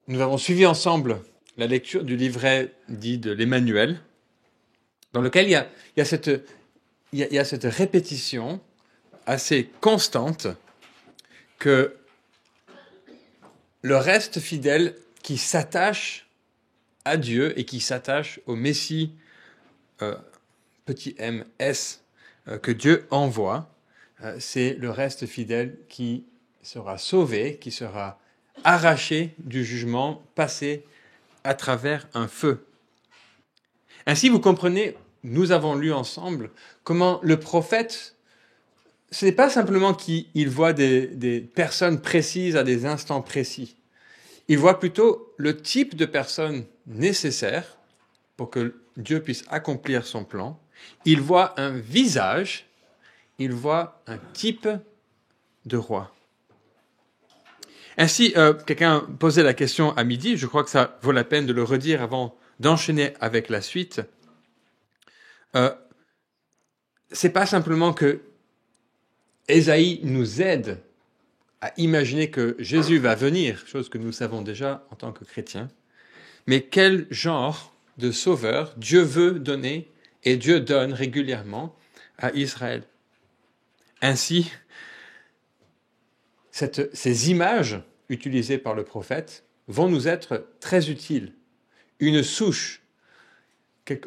Nous avons suivi ensemble la lecture du livret dit de l'Emmanuel, dans lequel il y a cette répétition assez constante que le reste fidèle qui s'attache à Dieu et qui s'attache au Messie petit m, s, que Dieu envoie, c'est le reste fidèle qui sera sauvé, qui sera arraché du jugement, passé à travers un feu. Ainsi, vous comprenez, nous avons lu ensemble comment le prophète, ce n'est pas simplement qu'il voit des personnes précises à des instants précis. Il voit plutôt le type de personnes nécessaires pour que Dieu puisse accomplir son plan. Il voit un visage, il voit un type de roi. Ainsi, quelqu'un posait la question à midi, je crois que ça vaut la peine de le redire avant d'enchaîner avec la suite. C'est pas simplement que Ésaïe nous aide à imaginer que Jésus va venir, chose que nous savons déjà en tant que chrétiens, mais quel genre de sauveur Dieu veut donner et Dieu donne régulièrement à Israël. Ainsi, ces images utilisées par le prophète vont nous être très utiles. Une souche,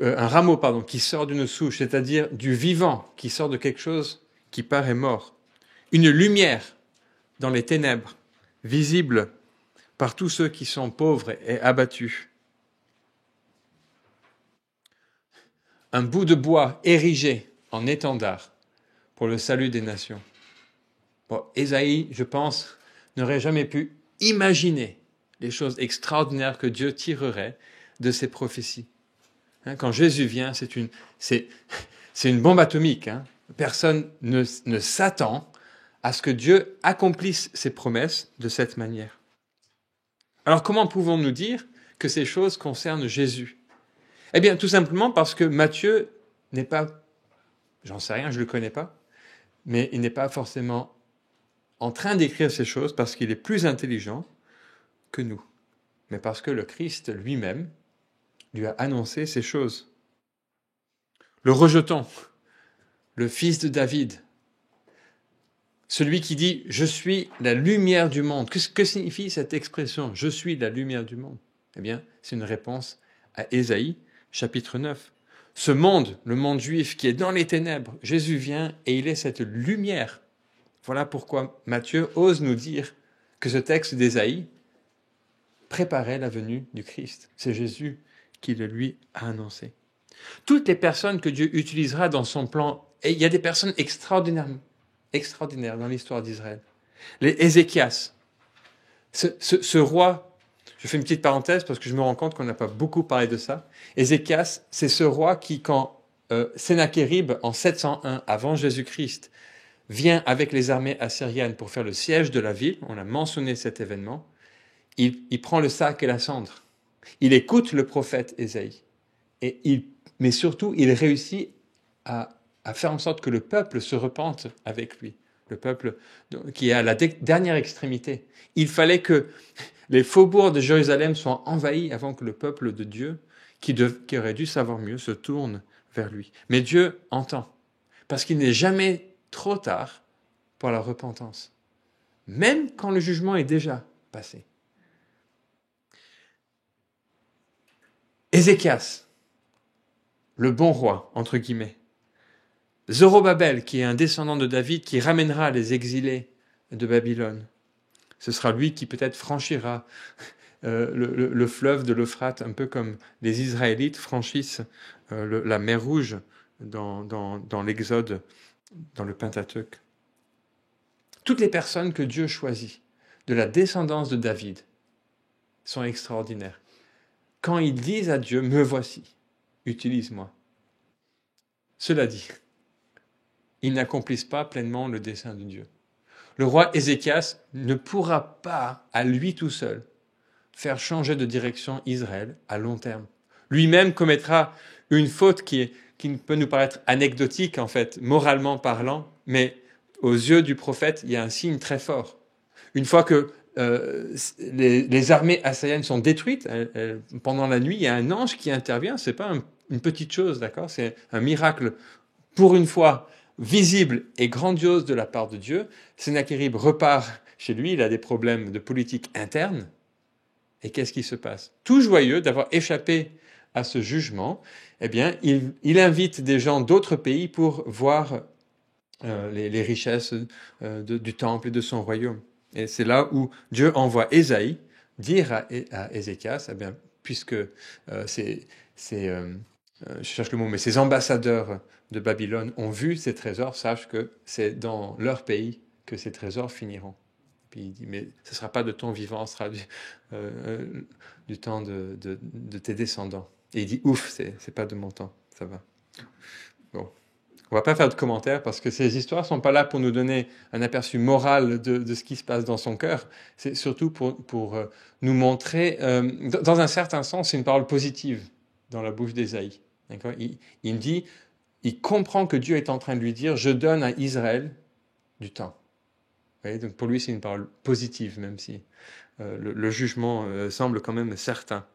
un rameau qui sort d'une souche, c'est-à-dire du vivant qui sort de quelque chose qui paraît mort. Une lumière dans les ténèbres, visible par tous ceux qui sont pauvres et abattus. Un bout de bois érigé en étendard pour le salut des nations. Bon, Ésaïe, je pense, n'aurait jamais pu imaginer les choses extraordinaires que Dieu tirerait de ces prophéties. Quand Jésus vient, c'est une bombe atomique. Personne ne s'attend à ce que Dieu accomplisse ses promesses de cette manière. Alors comment pouvons-nous dire que ces choses concernent Jésus ? Eh bien, tout simplement parce que Matthieu n'est pas, j'en sais rien, je ne le connais pas, mais il n'est pas forcément en train d'écrire ces choses parce qu'il est plus intelligent que nous, mais parce que le Christ lui-même lui a annoncé ces choses. Le rejeton, le fils de David, celui qui dit « Je suis la lumière du monde ». Que signifie cette expression « Je suis la lumière du monde » ? Eh bien, c'est une réponse à Ésaïe, chapitre 9. Ce monde, le monde juif qui est dans les ténèbres, Jésus vient et il est cette lumière. Voilà pourquoi Matthieu ose nous dire que ce texte d'Ésaïe préparait la venue du Christ. C'est Jésus qui le lui a annoncé. Toutes les personnes que Dieu utilisera dans son plan, et il y a des personnes extraordinaires dans l'histoire d'Israël. Les Ézéchias, ce roi, je fais une petite parenthèse parce que je me rends compte qu'on n'a pas beaucoup parlé de ça. Ézéchias, c'est ce roi qui, quand Sennachérib, en 701 avant Jésus-Christ, vient avec les armées assyriennes pour faire le siège de la ville, on a mentionné cet événement, il prend le sac et la cendre. Il écoute le prophète Ésaïe. Mais surtout, il réussit à faire en sorte que le peuple se repente avec lui. Le peuple qui est à la dernière extrémité. Il fallait que les faubourgs de Jérusalem soient envahis avant que le peuple de Dieu, qui aurait dû savoir mieux, se tourne vers lui. Mais Dieu entend. Parce qu'il n'est jamais trop tard pour la repentance. Même quand le jugement est déjà passé. Ézéchias, le bon roi, entre guillemets. Zorobabel, qui est un descendant de David, qui ramènera les exilés de Babylone. Ce sera lui qui peut-être franchira le fleuve de l'Euphrate, un peu comme les Israélites franchissent la mer Rouge dans l'Exode, dans le Pentateuque. Toutes les personnes que Dieu choisit de la descendance de David sont extraordinaires. Quand ils disent à Dieu, me voici, utilise-moi. Cela dit, ils n'accomplissent pas pleinement le dessein de Dieu. Le roi Ézéchias ne pourra pas, à lui tout seul, faire changer de direction Israël à long terme. Lui-même commettra une faute qui peut nous paraître anecdotique, en fait, moralement parlant, mais aux yeux du prophète, il y a un signe très fort. Une fois que les armées assyriennes sont détruites. Pendant la nuit, il y a un ange qui intervient. C'est pas une petite chose, d'accord? C'est un miracle, pour une fois, visible et grandiose de la part de Dieu. Sennacherib repart chez lui. Il a des problèmes de politique interne. Et qu'est-ce qui se passe? Tout joyeux d'avoir échappé à ce jugement, eh bien, il invite des gens d'autres pays pour voir les richesses du temple et de son royaume. Et c'est là où Dieu envoie Ésaïe dire à Ézéchias, eh bien, puisque je cherche le mot, mais ces ambassadeurs de Babylone ont vu ces trésors, sache que c'est dans leur pays que ces trésors finiront. Puis il dit, mais ce ne sera pas de ton vivant, ce sera du temps de tes descendants. Et il dit, ouf, c'est pas de mon temps, ça va. Bon. On va pas faire de commentaires parce que ces histoires sont pas là pour nous donner un aperçu moral de ce qui se passe dans son cœur. C'est surtout pour nous montrer, dans un certain sens, c'est une parole positive dans la bouche d'Ésaïe. D'accord ? Il dit, il comprend que Dieu est en train de lui dire, je donne à Israël du temps. Vous voyez, donc pour lui, c'est une parole positive, même si le jugement semble quand même certain.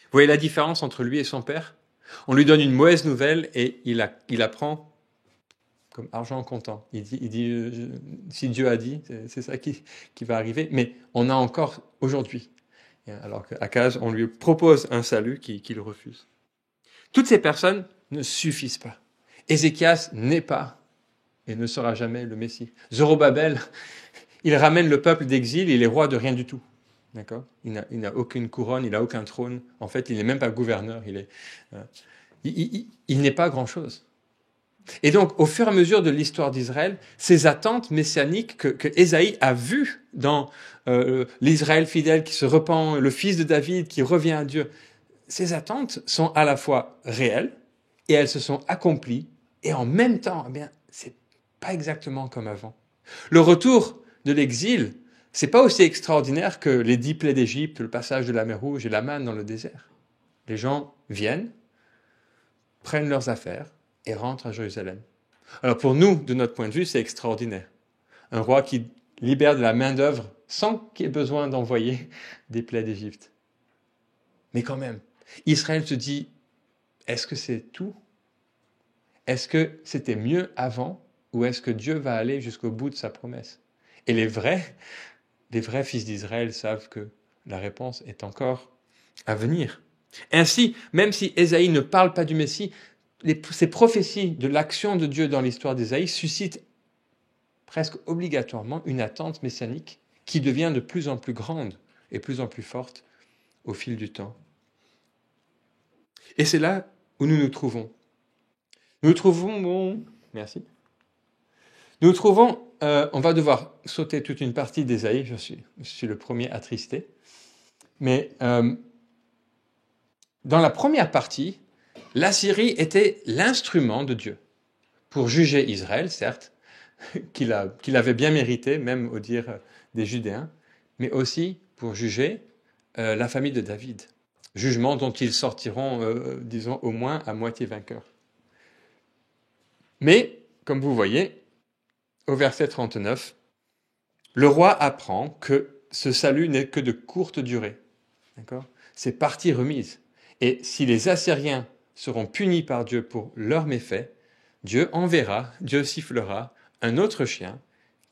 Vous voyez la différence entre lui et son père ? On lui donne une mauvaise nouvelle et il apprend comme argent comptant. Il dit si Dieu a dit, c'est ça qui va arriver. Mais on a encore aujourd'hui. Alors qu'Akaz, on lui propose un salut qu'il refuse. Toutes ces personnes ne suffisent pas. Ézéchias n'est pas et ne sera jamais le Messie. Zorobabel, il ramène le peuple d'exil, il est roi de rien du tout. D'accord ? Il n'a aucune couronne, il n'a aucun trône. En fait, il n'est même pas gouverneur. Il n'est pas grand-chose. Et donc, au fur et à mesure de l'histoire d'Israël, ces attentes messianiques que Ésaïe a vues dans l'Israël fidèle qui se repent, le fils de David qui revient à Dieu, ces attentes sont à la fois réelles et elles se sont accomplies. Et en même temps, eh bien, c'est pas exactement comme avant. Le retour de l'exil, c'est pas aussi extraordinaire que les 10 plaies d'Égypte, le passage de la mer Rouge et la manne dans le désert. Les gens viennent, prennent leurs affaires et rentrent à Jérusalem. Alors pour nous, de notre point de vue, c'est extraordinaire. Un roi qui libère de la main-d'œuvre sans qu'il y ait besoin d'envoyer des plaies d'Égypte. Mais quand même, Israël se dit, est-ce que c'est tout ? Est-ce que c'était mieux avant ou est-ce que Dieu va aller jusqu'au bout de sa promesse ? Et les vrais fils d'Israël savent que la réponse est encore à venir. Ainsi, même si Ésaïe ne parle pas du Messie, ces prophéties de l'action de Dieu dans l'histoire d'Ésaïe suscitent presque obligatoirement une attente messianique qui devient de plus en plus grande et plus en plus forte au fil du temps. Et c'est là où nous nous trouvons. Nous trouvons, on va devoir sauter toute une partie d'Ésaïe, je suis le premier attristé, mais dans la première partie, l'Assyrie était l'instrument de Dieu pour juger Israël, certes, qu'il avait bien mérité, même au dire des Judéens, mais aussi pour juger la famille de David. Jugement dont ils sortiront, disons, au moins à moitié vainqueurs. Mais, comme vous voyez, au verset 39, le roi apprend que ce salut n'est que de courte durée. D'accord ? C'est partie remise. Et si les Assyriens seront punis par Dieu pour leurs méfaits, Dieu enverra, Dieu sifflera un autre chien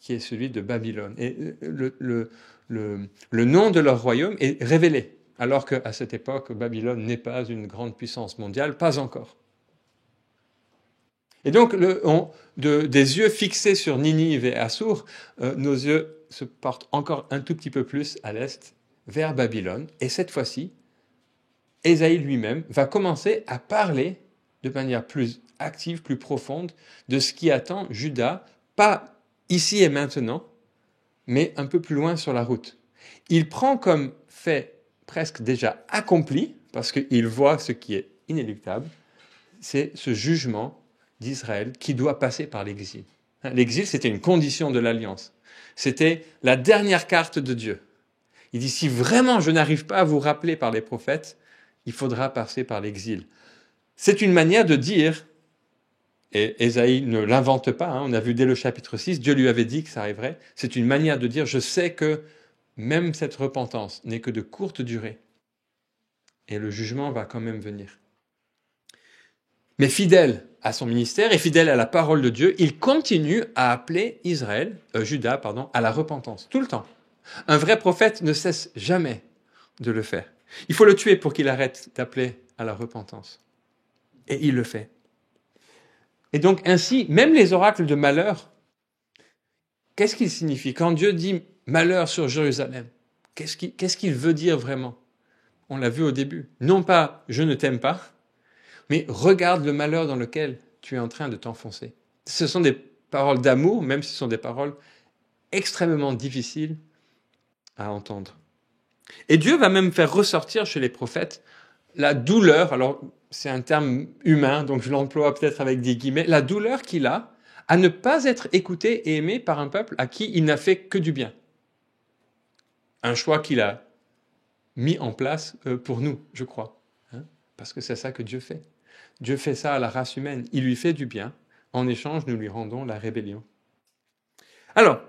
qui est celui de Babylone. Et le nom de leur royaume est révélé, alors qu'à cette époque, Babylone n'est pas une grande puissance mondiale, pas encore. Et donc, des yeux fixés sur Ninive et Assur, nos yeux se portent encore un tout petit peu plus à l'est, vers Babylone. Et cette fois-ci, Ésaïe lui-même va commencer à parler de manière plus active, plus profonde, de ce qui attend Juda, pas ici et maintenant, mais un peu plus loin sur la route. Il prend comme fait presque déjà accompli, parce qu'il voit ce qui est inéluctable, c'est ce jugement d'Israël qui doit passer par l'exil. L'exil, c'était une condition de l'alliance. C'était la dernière carte de Dieu. Il dit, si vraiment je n'arrive pas à vous rappeler par les prophètes, il faudra passer par l'exil. C'est une manière de dire, et Ésaïe ne l'invente pas, on a vu dès le chapitre 6, Dieu lui avait dit que ça arriverait, c'est une manière de dire, je sais que même cette repentance n'est que de courte durée. Et le jugement va quand même venir. Mais fidèle à son ministère et fidèle à la parole de Dieu, il continue à appeler Judas, à la repentance, tout le temps. Un vrai prophète ne cesse jamais de le faire. Il faut le tuer pour qu'il arrête d'appeler à la repentance. Et il le fait. Et donc ainsi, même les oracles de malheur, qu'est-ce qu'ils signifient? Quand Dieu dit malheur sur Jérusalem, qu'est-ce qu'il veut dire vraiment? On l'a vu au début. Non pas je ne t'aime pas, mais regarde le malheur dans lequel tu es en train de t'enfoncer. Ce sont des paroles d'amour, même si ce sont des paroles extrêmement difficiles à entendre. Et Dieu va même faire ressortir chez les prophètes la douleur, alors c'est un terme humain, donc je l'emploie peut-être avec des guillemets, la douleur qu'il a à ne pas être écouté et aimé par un peuple à qui il n'a fait que du bien. Un choix qu'il a mis en place pour nous, je crois. Parce que c'est ça que Dieu fait. Dieu fait ça à la race humaine. Il lui fait du bien. En échange, nous lui rendons la rébellion. Alors,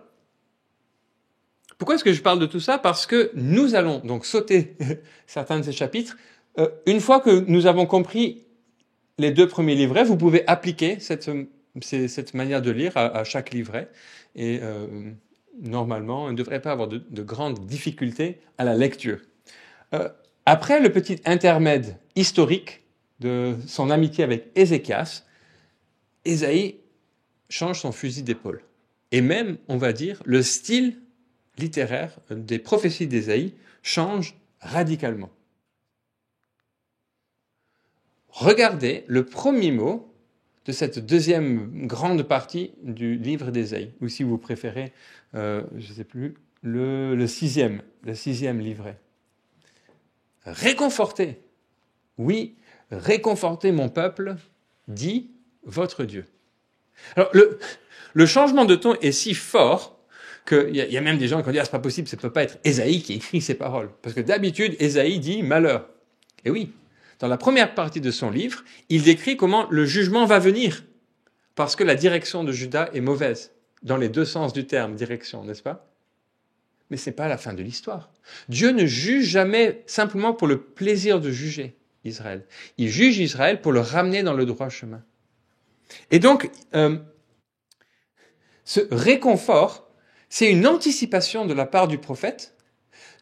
pourquoi est-ce que je parle de tout ça? Parce que nous allons donc sauter certains de ces chapitres. Une fois que nous avons compris les 2 premiers livrets, vous pouvez appliquer cette manière de lire à chaque livret. Et normalement, on ne devrait pas avoir de grandes difficultés à la lecture. Après le petit intermède historique de son amitié avec Ézéchias, Ésaïe change son fusil d'épaule. Et même, on va dire, le style littéraire des prophéties d'Ésaïe change radicalement. Regardez le premier mot de cette deuxième grande partie du livre d'Ésaïe, ou si vous préférez, je ne sais plus, le sixième livret. Réconfortez, oui, réconfortez mon peuple, dit votre Dieu. Alors, le changement de ton est si fort qu'il y a même des gens qui ont dit « Ah, c'est pas possible, ça ne peut pas être Ésaïe qui écrit ces paroles. » Parce que d'habitude, Ésaïe dit « malheur ». Et oui, dans la première partie de son livre, il décrit comment le jugement va venir, parce que la direction de Juda est mauvaise, dans les 2 sens du terme, direction, n'est-ce pas? Mais ce n'est pas la fin de l'histoire. Dieu ne juge jamais simplement pour le plaisir de juger Israël. Il juge Israël pour le ramener dans le droit chemin. Et donc, ce réconfort, c'est une anticipation de la part du prophète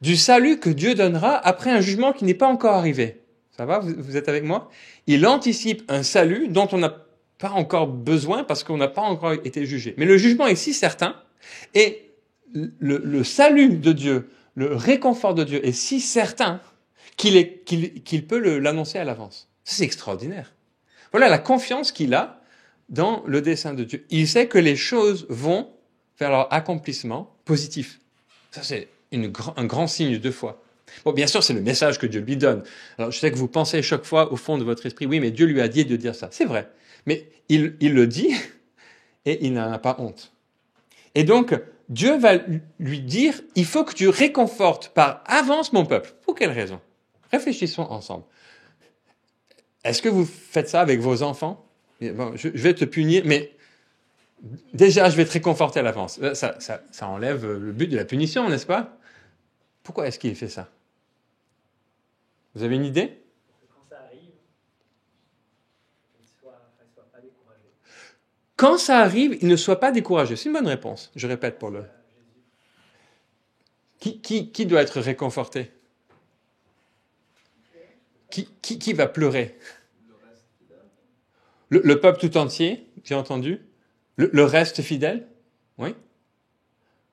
du salut que Dieu donnera après un jugement qui n'est pas encore arrivé. Ça va, vous êtes avec moi? Il anticipe un salut dont on n'a pas encore besoin parce qu'on n'a pas encore été jugé. Mais le jugement est si certain et le salut de Dieu, le réconfort de Dieu est si certain qu'il peut l'annoncer à l'avance. C'est extraordinaire. Voilà la confiance qu'il a dans le dessein de Dieu. Il sait que les choses vont vers leur accomplissement positif. Ça, c'est un grand signe de foi. Bon, bien sûr, c'est le message que Dieu lui donne. Alors, je sais que vous pensez chaque fois au fond de votre esprit, oui, mais Dieu lui a dit de dire ça. C'est vrai. Mais il le dit et il n'en a pas honte. Et donc, Dieu va lui dire, il faut que tu réconfortes par avance mon peuple. Pour quelle raison? Réfléchissons ensemble. Est-ce que vous faites ça avec vos enfants? Bon, je vais te punir, mais déjà, je vais te réconforter à l'avance. Ça enlève le but de la punition, n'est-ce pas? Pourquoi est-ce qu'il fait ça? Vous avez une idée? Quand ça arrive, il ne soit pas découragé. Quand ça arrive, il ne soit pas découragé. C'est une bonne réponse. Je répète pour le... Qui doit être réconforté? Qui va pleurer? Le peuple tout entier, j'ai entendu. Le reste fidèle? Oui.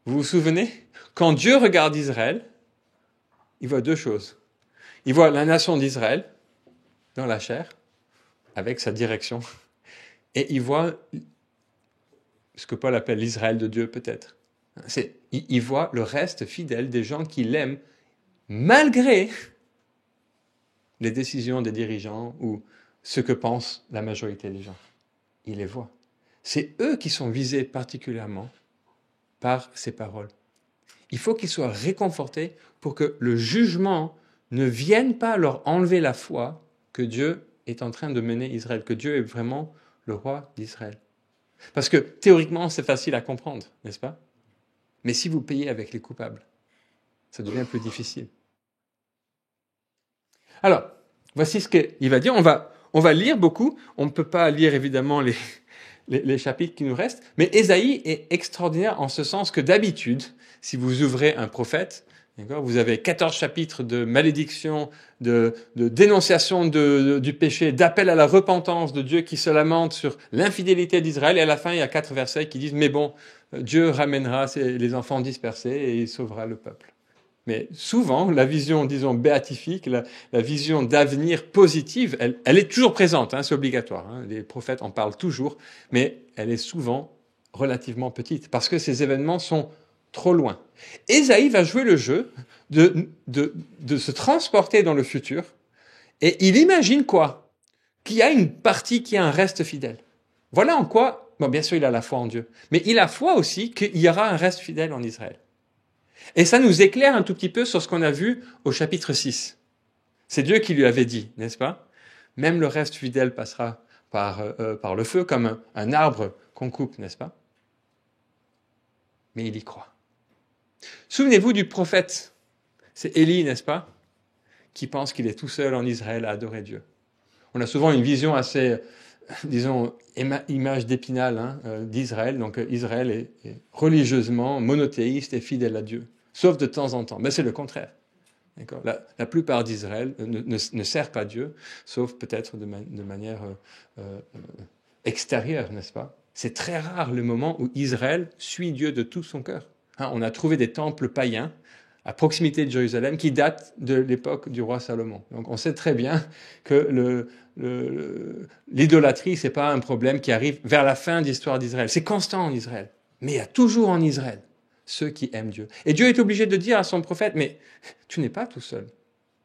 Vous vous souvenez? Quand Dieu regarde Israël, il voit 2 choses. Il voit la nation d'Israël dans la chair, avec sa direction. Et il voit ce que Paul appelle l'Israël de Dieu, peut-être. Il voit le reste fidèle des gens qui l'aiment, malgré les décisions des dirigeants ou ce que pense la majorité des gens. Il les voit. C'est eux qui sont visés particulièrement par ces paroles. Il faut qu'ils soient réconfortés pour que le jugement ne vienne pas leur enlever la foi que Dieu est en train de mener Israël, que Dieu est vraiment le roi d'Israël. Parce que théoriquement, c'est facile à comprendre, n'est-ce pas? Mais si vous payez avec les coupables, Ça devient plus difficile. Alors, voici ce qu'il va dire. On va lire beaucoup. On ne peut pas lire évidemment les chapitres qui nous restent. Mais Ésaïe est extraordinaire en ce sens que d'habitude, si vous ouvrez un prophète, d'accord, vous avez 14 chapitres de malédiction, de dénonciation du péché, d'appel à la repentance de Dieu qui se lamente sur l'infidélité d'Israël. Et à la fin, il y a 4 versets qui disent « Mais bon, Dieu ramènera les enfants dispersés et il sauvera le peuple. » Mais souvent, la vision, disons, béatifique, la vision d'avenir positive, elle est toujours présente, hein, c'est obligatoire. Hein, les prophètes en parlent toujours, mais elle est souvent relativement petite, parce que ces événements sont trop loin. Ésaïe va jouer le jeu de se transporter dans le futur, et il imagine quoi? Qu'il y a une partie qui a un reste fidèle. Voilà en quoi, bon, bien sûr, il a la foi en Dieu, mais il a foi aussi qu'il y aura un reste fidèle en Israël. Et ça nous éclaire un tout petit peu sur ce qu'on a vu au chapitre 6. C'est Dieu qui lui avait dit, n'est-ce pas? Même le reste fidèle passera par le feu comme un arbre qu'on coupe, n'est-ce pas? Mais il y croit. Souvenez-vous du prophète. C'est Élie, n'est-ce pas? Qui pense qu'il est tout seul en Israël à adorer Dieu. On a souvent une vision assez, disons, image d'Épinal d'Israël. Donc Israël est religieusement monothéiste et fidèle à Dieu. Sauf de temps en temps. Mais c'est le contraire. D'accord. La plupart d'Israël ne sert pas Dieu, sauf peut-être de manière extérieure, n'est-ce pas? C'est très rare le moment où Israël suit Dieu de tout son cœur. Hein, on a trouvé des temples païens à proximité de Jérusalem qui datent de l'époque du roi Salomon. Donc on sait très bien que l'idolâtrie, c'est pas un problème qui arrive vers la fin de l'histoire d'Israël. C'est constant en Israël. Mais il y a toujours en Israël ceux qui aiment Dieu. Et Dieu est obligé de dire à son prophète, mais tu n'es pas tout seul.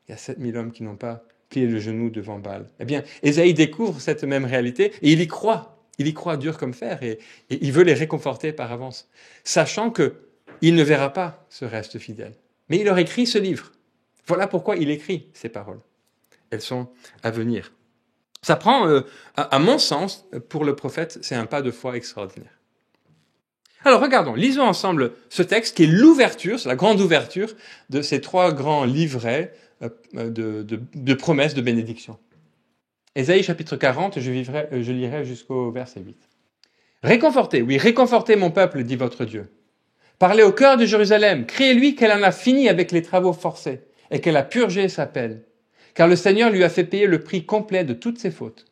Il y a 7000 hommes qui n'ont pas plié le genou devant Baal. Eh bien, Ésaïe découvre cette même réalité et il y croit. Il y croit dur comme fer et il veut les réconforter par avance, sachant qu'il ne verra pas ce reste fidèle. Mais il leur écrit ce livre. Voilà pourquoi il écrit ces paroles. Elles sont à venir. Ça prend, à mon sens, pour le prophète, c'est un pas de foi extraordinaire. Alors regardons, lisons ensemble ce texte qui est l'ouverture, c'est la grande ouverture de ces 3 grands livrets de promesses de bénédiction. Ésaïe chapitre 40, je lirai jusqu'au verset 8. Réconfortez, oui, réconfortez mon peuple, dit votre Dieu. Parlez au cœur de Jérusalem, criez-lui qu'elle en a fini avec les travaux forcés et qu'elle a purgé sa peine, car le Seigneur lui a fait payer le prix complet de toutes ses fautes.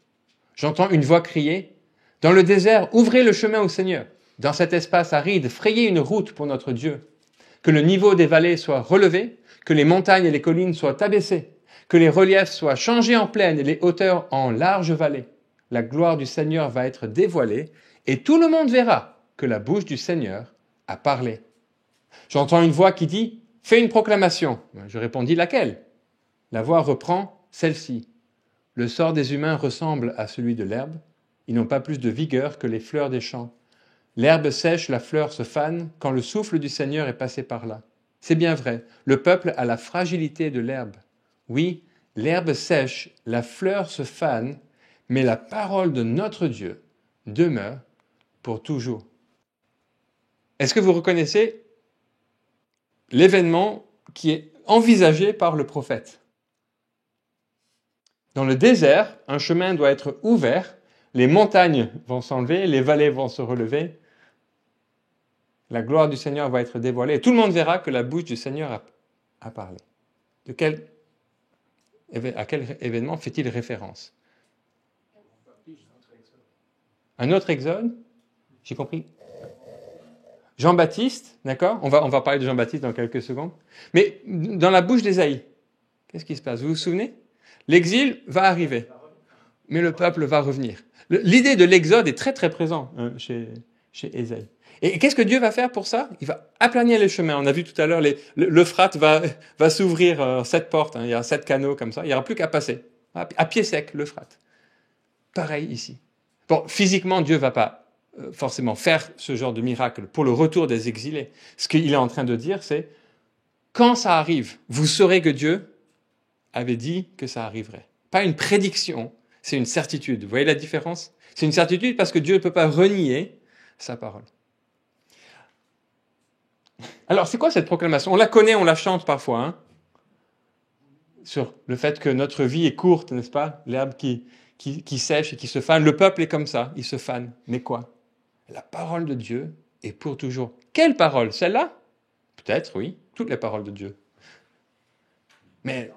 J'entends une voix crier, « Dans le désert, ouvrez le chemin au Seigneur. Dans cet espace aride, frayez une route pour notre Dieu. Que le niveau des vallées soit relevé, que les montagnes et les collines soient abaissées, que les reliefs soient changés en plaine et les hauteurs en larges vallées. La gloire du Seigneur va être dévoilée et tout le monde verra que la bouche du Seigneur a parlé. » J'entends une voix qui dit « Fais une proclamation. » Je répondis « Laquelle ?» La voix reprend « Celle-ci. Le sort des humains ressemble à celui de l'herbe. Ils n'ont pas plus de vigueur que les fleurs des champs. L'herbe sèche, la fleur se fane quand le souffle du Seigneur est passé par là. C'est bien vrai, le peuple a la fragilité de l'herbe. Oui, l'herbe sèche, la fleur se fane, mais la parole de notre Dieu demeure pour toujours. Est-ce que vous reconnaissez l'événement qui est envisagé par le prophète? Dans le désert, un chemin doit être ouvert, les montagnes vont s'enlever, les vallées vont se relever, la gloire du Seigneur va être dévoilée et tout le monde verra que la bouche du Seigneur a parlé. À quel événement fait-il référence? Un autre Exode? J'ai compris. Jean-Baptiste, d'accord? On va parler de Jean-Baptiste dans quelques secondes. Mais dans la bouche d'Ésaïe, qu'est-ce qui se passe? Vous vous souvenez? L'exil va arriver, mais le peuple va revenir. L'idée de l'exode est très très présente chez Ésaïe. Et qu'est-ce que Dieu va faire pour ça? Il va aplanir les chemins. On a vu tout à l'heure, l'Euphrate va s'ouvrir 7 portes. Il y a 7 canaux comme ça. Il n'y aura plus qu'à passer. À pied sec, l'Euphrate. Pareil ici. Bon, physiquement, Dieu ne va pas forcément faire ce genre de miracle pour le retour des exilés. Ce qu'il est en train de dire, c'est quand ça arrive, vous saurez que Dieu avait dit que ça arriverait. Pas une prédiction, c'est une certitude. Vous voyez la différence? C'est une certitude parce que Dieu ne peut pas renier sa parole. Alors, c'est quoi cette proclamation? On la connaît, on la chante parfois, hein, sur le fait que notre vie est courte, n'est-ce pas? L'herbe qui sèche et qui se fane. Le peuple est comme ça, il se fane. Mais quoi? La parole de Dieu est pour toujours. Quelle parole? Celle-là? Peut-être, oui. Toutes les paroles de Dieu. Mais,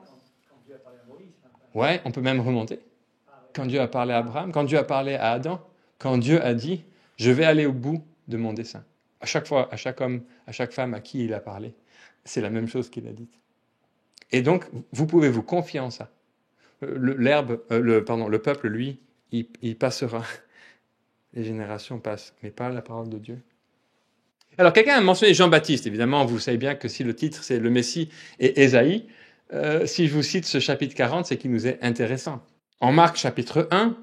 Quand Dieu a parlé à Moïse. ouais, on peut même remonter. Ah, ouais. Quand Dieu a parlé à Abraham, quand Dieu a parlé à Adam, quand Dieu a dit, je vais aller au bout de mon dessein. À chaque fois, à chaque homme, à chaque femme à qui il a parlé, c'est la même chose qu'il a dite. Et donc, vous pouvez vous confier en ça. Le peuple, lui, il passera. Les générations passent, mais pas la parole de Dieu. Alors, quelqu'un a mentionné Jean-Baptiste. Évidemment, vous savez bien que si le titre, c'est le Messie et Ésaïe, si je vous cite ce chapitre 40, c'est qu'il nous est intéressant. En Marc, chapitre 1,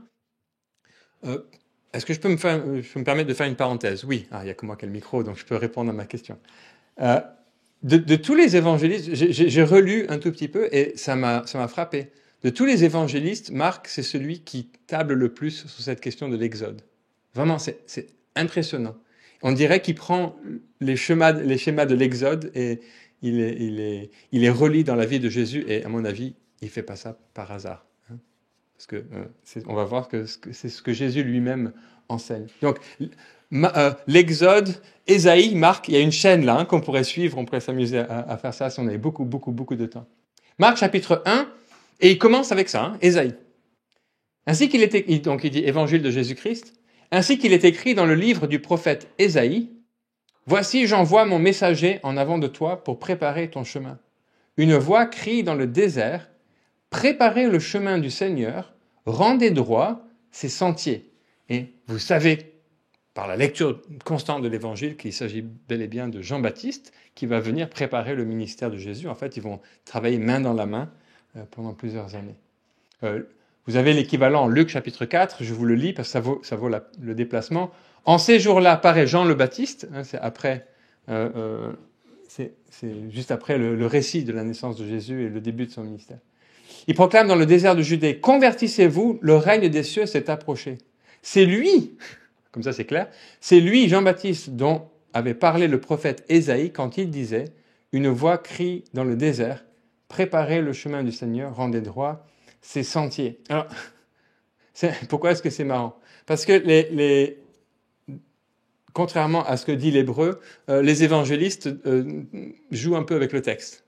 est-ce que je peux me permettre de faire une parenthèse? Oui, il n'y a que moi qui ai le micro, donc je peux répondre à ma question. De tous les évangélistes, j'ai relu un tout petit peu et ça m'a frappé. De tous les évangélistes, Marc, c'est celui qui table le plus sur cette question de l'Exode. Vraiment, c'est impressionnant. On dirait qu'il prend les schémas de l'Exode et il les relie dans la vie de Jésus et à mon avis, il ne fait pas ça par hasard. Hein. Parce que on va voir que c'est ce que Jésus lui-même enseigne. Donc, l'Exode, Ésaïe, Marc, il y a une chaîne là qu'on pourrait suivre, on pourrait s'amuser à faire ça si on avait beaucoup de temps. Marc chapitre 1, et il commence avec ça, hein, Ésaïe. Ainsi qu'il était, donc il dit évangile de Jésus-Christ, ainsi qu'il est écrit dans le livre du prophète Ésaïe, voici j'envoie mon messager en avant de toi pour préparer ton chemin. Une voix crie dans le désert, préparez le chemin du Seigneur, rendez droit ses sentiers. Et vous savez par la lecture constante de l'Évangile qu'il s'agit bel et bien de Jean-Baptiste qui va venir préparer le ministère de Jésus. En fait, ils vont travailler main dans la main pendant plusieurs années. Vous avez l'équivalent en Luc chapitre 4, je vous le lis parce que ça vaut le déplacement. En ces jours-là apparaît Jean le Baptiste, hein, c'est juste après le récit de la naissance de Jésus et le début de son ministère. Il proclame dans le désert de Judée, convertissez-vous, le règne des cieux s'est approché. C'est lui, comme ça c'est clair, c'est lui, Jean-Baptiste, dont avait parlé le prophète Ésaïe quand il disait, une voix crie dans le désert, préparez le chemin du Seigneur, rendez droit ses sentiers. Alors, pourquoi est-ce que c'est marrant? Parce que contrairement à ce que dit l'hébreu, les évangélistes jouent un peu avec le texte.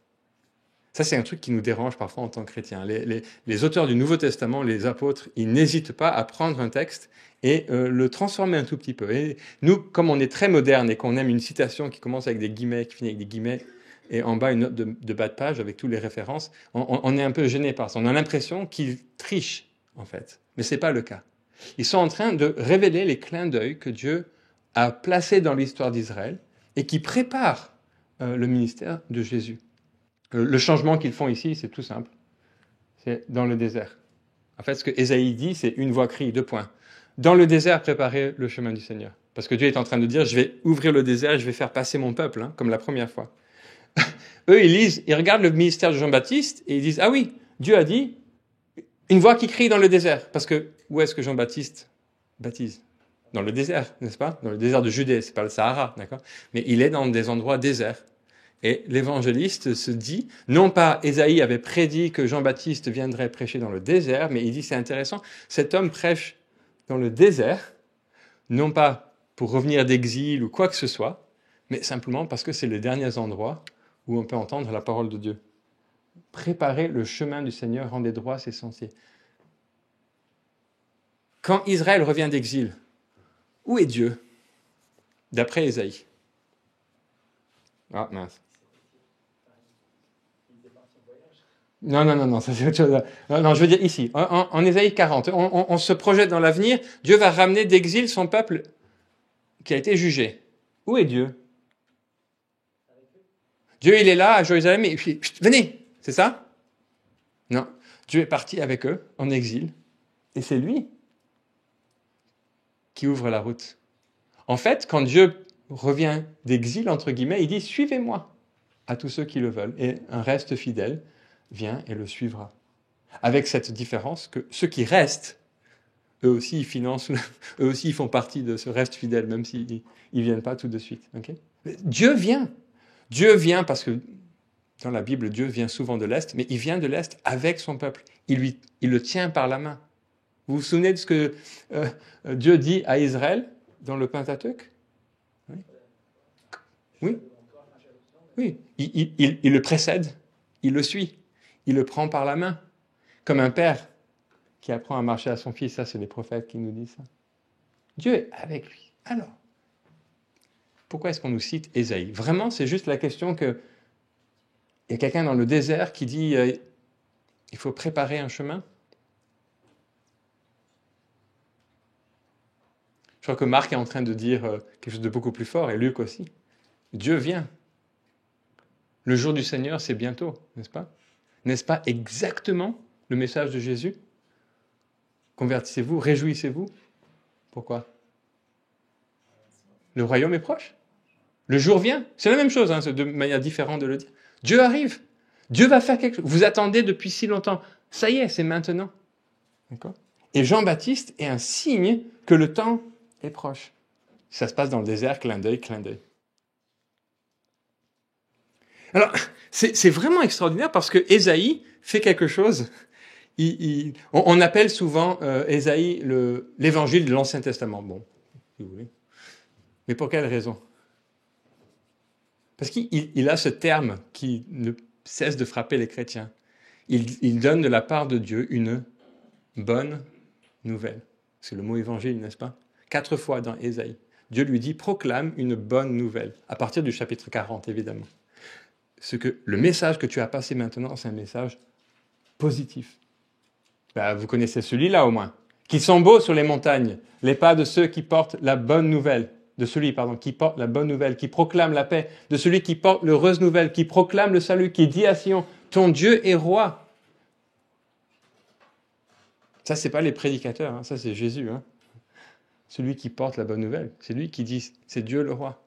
Ça, c'est un truc qui nous dérange parfois en tant que chrétiens. Les auteurs du Nouveau Testament, les apôtres, ils n'hésitent pas à prendre un texte et le transformer un tout petit peu. Et nous, comme on est très moderne et qu'on aime une citation qui commence avec des guillemets, qui finit avec des guillemets, et en bas une note de bas de page avec toutes les références, on est un peu gêné par ça. On a l'impression qu'ils trichent, en fait. Mais ce n'est pas le cas. Ils sont en train de révéler les clins d'œil que Dieu a placés dans l'histoire d'Israël et qui préparent le ministère de Jésus. Le changement qu'ils font ici, c'est tout simple. C'est dans le désert. En fait, ce que Ésaïe dit, c'est une voix crie, 2 points. Dans le désert, préparez le chemin du Seigneur. Parce que Dieu est en train de dire, je vais ouvrir le désert, je vais faire passer mon peuple, hein, comme la première fois. Eux, ils regardent le ministère de Jean-Baptiste et ils disent, ah oui, Dieu a dit, une voix qui crie dans le désert. Parce que où est-ce que Jean-Baptiste baptise? Dans le désert, n'est-ce pas? Dans le désert de Judée, c'est pas le Sahara, d'accord? Mais il est dans des endroits déserts. Et l'évangéliste se dit, non pas Ésaïe avait prédit que Jean-Baptiste viendrait prêcher dans le désert, mais il dit, c'est intéressant, cet homme prêche dans le désert, non pas pour revenir d'exil ou quoi que ce soit, mais simplement parce que c'est les derniers endroits où on peut entendre la parole de Dieu. Préparez le chemin du Seigneur, rendez droit ses sentiers. Quand Israël revient d'exil, où est Dieu? D'après Ésaïe. Ah mince. Non, ça c'est autre chose. Non, je veux dire ici, en Ésaïe 40, on se projette dans l'avenir, Dieu va ramener d'exil son peuple qui a été jugé. Où est Dieu? Dieu, il est là à Jérusalem, et puis, venez, c'est ça? Non, Dieu est parti avec eux en exil, et c'est lui qui ouvre la route. En fait, quand Dieu revient d'exil, entre guillemets, il dit, suivez-moi à tous ceux qui le veulent, et un reste fidèle vient et le suivra. Avec cette différence que ceux qui restent, eux aussi, ils financent, eux aussi, ils font partie de ce reste fidèle, même s'ils ne viennent pas tout de suite. Okay? Dieu vient. Dieu vient, parce que dans la Bible, Dieu vient souvent de l'Est, mais il vient de l'Est avec son peuple. Il le tient par la main. Vous vous souvenez de ce que Dieu dit à Israël dans le Pentateuque? Oui. Oui. Oui. Il le précède, il le suit, il le prend par la main, comme un père qui apprend à marcher à son fils. Ça, c'est les prophètes qui nous disent ça. Dieu est avec lui. Alors, pourquoi est-ce qu'on nous cite Ésaïe? Vraiment, c'est juste la question que il y a quelqu'un dans le désert qui dit il faut préparer un chemin. Je crois que Marc est en train de dire quelque chose de beaucoup plus fort, et Luc aussi. Dieu vient. Le jour du Seigneur, c'est bientôt, n'est-ce pas? N'est-ce pas exactement le message de Jésus? Convertissez-vous, réjouissez-vous. Pourquoi? Le royaume est proche. Le jour vient. C'est la même chose, c'est de manière différente de le dire. Dieu arrive. Dieu va faire quelque chose. Vous attendez depuis si longtemps. Ça y est, c'est maintenant. D'accord? Et Jean-Baptiste est un signe que le temps est proche. Ça se passe dans le désert, clin d'œil, clin d'œil. Alors, c'est vraiment extraordinaire parce que Ésaïe fait quelque chose. On appelle souvent Ésaïe l'évangile de l'Ancien Testament. Bon, si vous voulez. Mais pour quelle raison? Parce qu'il a ce terme qui ne cesse de frapper les chrétiens. Il donne de la part de Dieu une bonne nouvelle. C'est le mot évangile, n'est-ce pas? 4 fois dans Ésaïe. Dieu lui dit, proclame une bonne nouvelle. À partir du chapitre 40, évidemment. Le message que tu as passé maintenant, c'est un message positif. Vous connaissez celui-là au moins. Qui sont beaux sur les montagnes, les pas de ceux qui portent la bonne nouvelle. De celui, qui porte la bonne nouvelle, qui proclame la paix. De celui qui porte l'heureuse nouvelle, qui proclame le salut, qui dit à Sion, ton Dieu est roi. Ça, c'est pas les prédicateurs, ça c'est Jésus. Celui qui porte la bonne nouvelle, c'est lui qui dit, c'est Dieu le roi.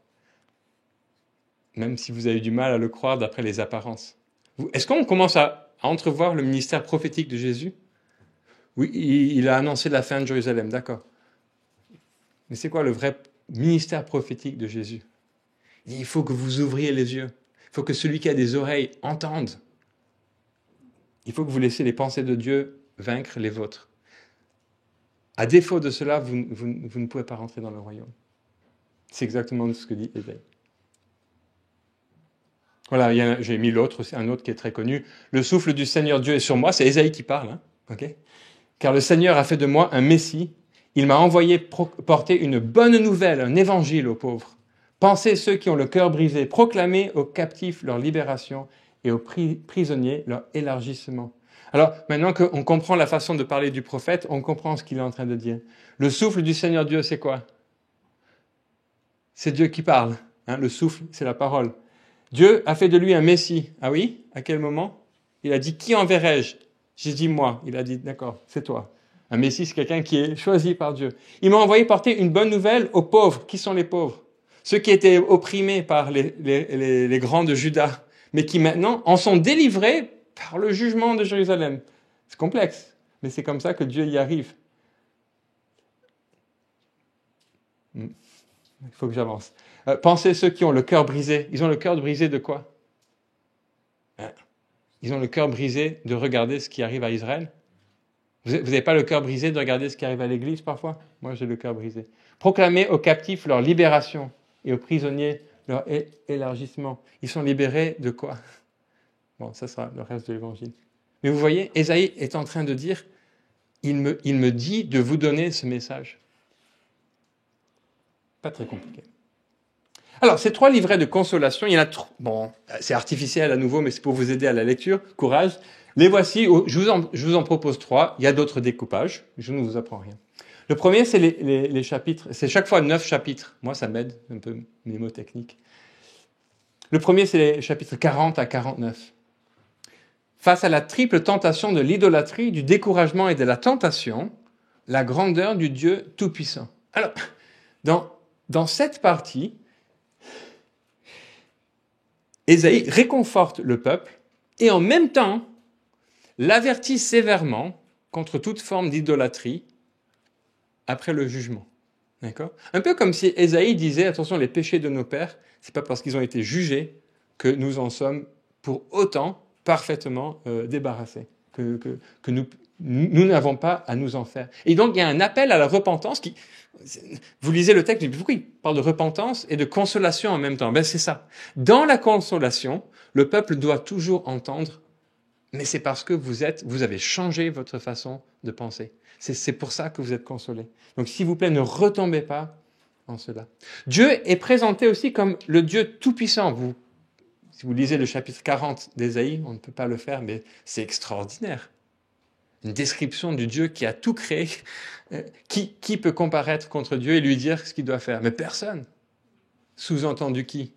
Même si vous avez du mal à le croire d'après les apparences. Est-ce qu'on commence à entrevoir le ministère prophétique de Jésus? Oui, il a annoncé la fin de Jérusalem, d'accord. Mais c'est quoi le vrai ministère prophétique de Jésus? Il faut que vous ouvriez les yeux. Il faut que celui qui a des oreilles entende. Il faut que vous laissiez les pensées de Dieu vaincre les vôtres. À défaut de cela, vous ne pouvez pas rentrer dans le royaume. C'est exactement ce que dit Ésaïe. Voilà, j'ai mis l'autre, c'est un autre qui est très connu. Le souffle du Seigneur Dieu est sur moi, c'est Ésaïe qui parle. Okay? Car le Seigneur a fait de moi un Messie. Il m'a envoyé porter une bonne nouvelle, un évangile aux pauvres. Pensez ceux qui ont le cœur brisé, proclamez aux captifs leur libération et aux prisonniers leur élargissement. Alors, maintenant qu'on comprend la façon de parler du prophète, on comprend ce qu'il est en train de dire. Le souffle du Seigneur Dieu, c'est quoi? C'est Dieu qui parle. Le souffle, c'est la parole. Dieu a fait de lui un Messie. Ah oui? À quel moment? Il a dit, qui enverrai-je? J'ai dit, moi. Il a dit, d'accord, c'est toi. Un Messie, c'est quelqu'un qui est choisi par Dieu. Il m'a envoyé porter une bonne nouvelle aux pauvres. Qui sont les pauvres? Ceux qui étaient opprimés par les grands de Juda, mais qui maintenant en sont délivrés par le jugement de Jérusalem. C'est complexe, mais c'est comme ça que Dieu y arrive. Il faut que j'avance. Pensez ceux qui ont le cœur brisé. Ils ont le cœur brisé de quoi? Ils ont le cœur brisé de regarder ce qui arrive à Israël. Vous n'avez pas le cœur brisé de regarder ce qui arrive à l'Église parfois? Moi, j'ai le cœur brisé. Proclamez aux captifs leur libération et aux prisonniers leur élargissement. Ils sont libérés de quoi? Bon, ça sera le reste de l'Évangile. Mais vous voyez, Ésaïe est en train de dire, il me dit de vous donner ce message. Pas très compliqué. Alors, ces 3 livrets de consolation, il y en a bon, c'est artificiel à nouveau, mais c'est pour vous aider à la lecture. Courage. Les voici. Je vous en propose 3. Il y a d'autres découpages. Je ne vous apprends rien. Le premier, c'est les chapitres. C'est chaque fois 9 chapitres. Moi, ça m'aide un peu mes mots techniques. Le premier, c'est les chapitres 40 à 49. Face à la triple tentation de l'idolâtrie, du découragement et de la tentation, la grandeur du Dieu Tout-Puissant. Alors, dans cette partie, Ésaïe réconforte le peuple et en même temps l'avertit sévèrement contre toute forme d'idolâtrie après le jugement. D'accord? Un peu comme si Ésaïe disait, attention, les péchés de nos pères, c'est pas parce qu'ils ont été jugés que nous en sommes pour autant parfaitement débarrassés, que nous n'avons pas à nous en faire. Et donc, il y a un appel à la repentance qui... Vous lisez le texte, pourquoi il parle de repentance et de consolation en même temps? Ben, c'est ça. Dans la consolation, le peuple doit toujours entendre, mais c'est parce que vous avez changé votre façon de penser. C'est pour ça que vous êtes consolés. Donc, s'il vous plaît, ne retombez pas en cela. Dieu est présenté aussi comme le Dieu tout-puissant. Si vous lisez le chapitre 40 d'Ésaïe, on ne peut pas le faire, mais c'est extraordinaire. Une description du Dieu qui a tout créé. Qui peut comparaître contre Dieu et lui dire ce qu'il doit faire? Mais personne. Sous-entendu qui?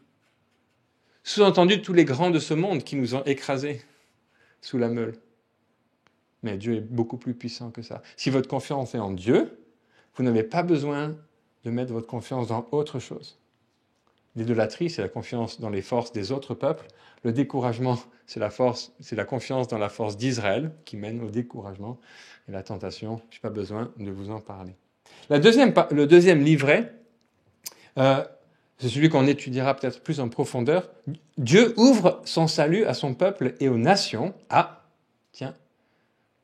Sous-entendu tous les grands de ce monde qui nous ont écrasés sous la meule. Mais Dieu est beaucoup plus puissant que ça. Si votre confiance est en Dieu, vous n'avez pas besoin de mettre votre confiance dans autre chose. L'idolâtrie, c'est la confiance dans les forces des autres peuples. Le découragement, c'est la confiance dans la force d'Israël qui mène au découragement. Et la tentation, je n'ai pas besoin de vous en parler. Le deuxième livret, c'est celui qu'on étudiera peut-être plus en profondeur. Dieu ouvre son salut à son peuple et aux nations. Ah, tiens,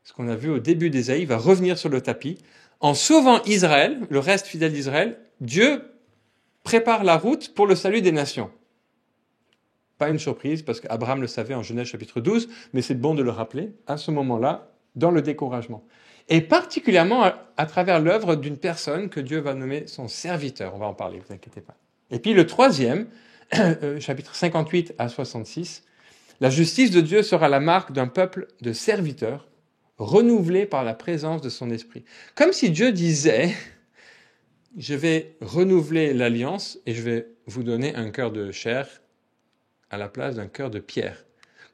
ce qu'on a vu au début d'Ésaïe va revenir sur le tapis. En sauvant Israël, le reste fidèle d'Israël, Dieu prépare la route pour le salut des nations. Pas une surprise, parce qu'Abraham le savait en Genèse chapitre 12, mais c'est bon de le rappeler, à ce moment-là, dans le découragement. Et particulièrement à travers l'œuvre d'une personne que Dieu va nommer son serviteur. On va en parler, ne vous inquiétez pas. Et puis le troisième, chapitre 58 à 66, la justice de Dieu sera la marque d'un peuple de serviteurs, renouvelé par la présence de son esprit. Comme si Dieu disait... Je vais renouveler l'alliance et je vais vous donner un cœur de chair à la place d'un cœur de pierre.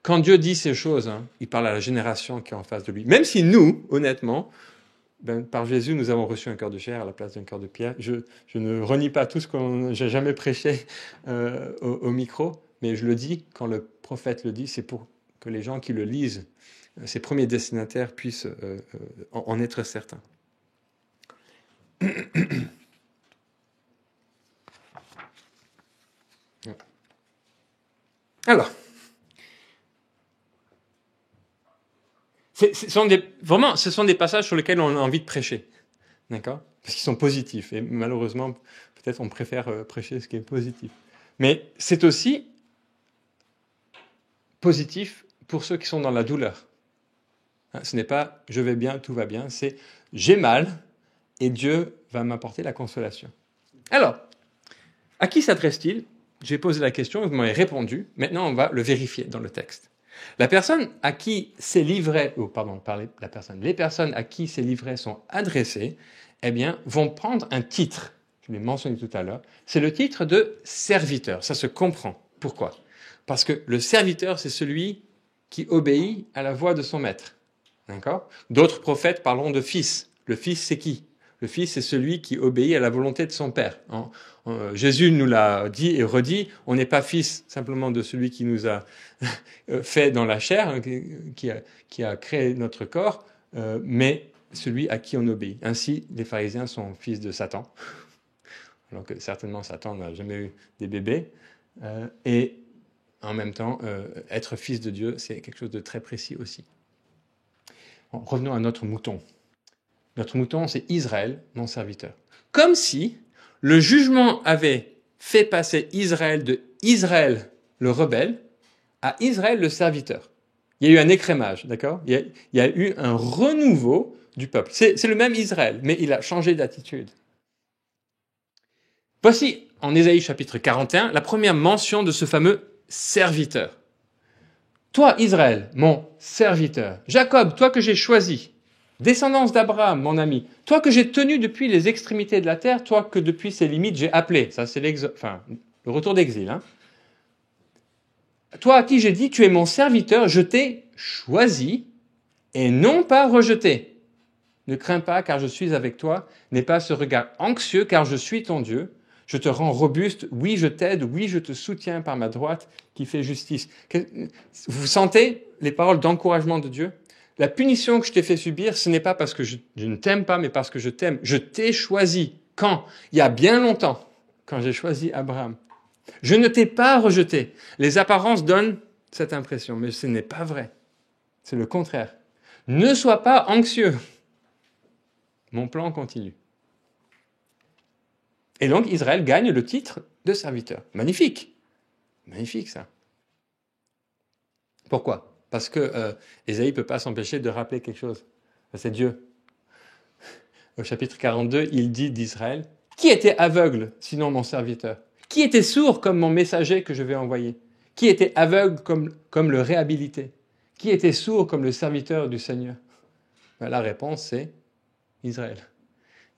Quand Dieu dit ces choses, il parle à la génération qui est en face de lui. Même si nous, honnêtement, par Jésus, nous avons reçu un cœur de chair à la place d'un cœur de pierre. Je ne renie pas tout ce que j'ai jamais prêché au micro, mais je le dis, quand le prophète le dit, c'est pour que les gens qui le lisent, ses premiers destinataires, puissent en être certains. Alors, ce sont des passages sur lesquels on a envie de prêcher, d'accord? Parce qu'ils sont positifs, et malheureusement, peut-être on préfère prêcher ce qui est positif. Mais c'est aussi positif pour ceux qui sont dans la douleur. Ce n'est pas « je vais bien, tout va bien », c'est « j'ai mal, et Dieu va m'apporter la consolation ». Alors, à qui s'adresse-t-il? J'ai posé la question, vous m'avez répondu. Maintenant, on va le vérifier dans le texte. Les personnes à qui ces livrets sont adressés, eh bien, vont prendre un titre. Je l'ai mentionné tout à l'heure. C'est le titre de serviteur. Ça se comprend. Pourquoi? Parce que le serviteur, c'est celui qui obéit à la voix de son maître. D'accord? D'autres prophètes parleront de fils. Le fils, c'est qui? Le fils, c'est celui qui obéit à la volonté de son père. Jésus nous l'a dit et redit, on n'est pas fils simplement de celui qui nous a fait dans la chair, qui a créé notre corps, mais celui à qui on obéit. Ainsi, les pharisiens sont fils de Satan, alors que certainement Satan n'a jamais eu des bébés. Et en même temps, être fils de Dieu, c'est quelque chose de très précis aussi. Bon, revenons à notre mouton. Notre mouton, c'est Israël, mon serviteur. Comme si le jugement avait fait passer Israël de Israël, le rebelle, à Israël, le serviteur. Il y a eu un écrémage, d'accord? Il y a eu un renouveau du peuple. C'est le même Israël, mais il a changé d'attitude. Voici, en Ésaïe chapitre 41, la première mention de ce fameux serviteur. Toi, Israël, mon serviteur. Jacob, toi que j'ai choisi. Descendance d'Abraham, mon ami. Toi que j'ai tenu depuis les extrémités de la terre, toi que depuis ses limites j'ai appelé. Ça, c'est le retour d'exil. Toi à qui j'ai dit, tu es mon serviteur, je t'ai choisi et non pas rejeté. Ne crains pas, car je suis avec toi. N'aie pas ce regard anxieux, car je suis ton Dieu. Je te rends robuste. Oui, je t'aide. Oui, je te soutiens par ma droite qui fait justice. Vous sentez les paroles d'encouragement de Dieu? La punition que je t'ai fait subir, ce n'est pas parce que je ne t'aime pas, mais parce que je t'aime. Je t'ai choisi. Quand? Il y a bien longtemps, quand j'ai choisi Abraham. Je ne t'ai pas rejeté. Les apparences donnent cette impression, mais ce n'est pas vrai. C'est le contraire. Ne sois pas anxieux. Mon plan continue. Et donc Israël gagne le titre de serviteur. Magnifique. Magnifique ça. Pourquoi? Parce que Ésaïe ne peut pas s'empêcher de rappeler quelque chose. C'est Dieu. Au chapitre 42, il dit d'Israël, « Qui était aveugle, sinon mon serviteur? Qui était sourd comme mon messager que je vais envoyer? Qui était aveugle comme le réhabilité? Qui était sourd comme le serviteur du Seigneur? » La réponse, c'est Israël.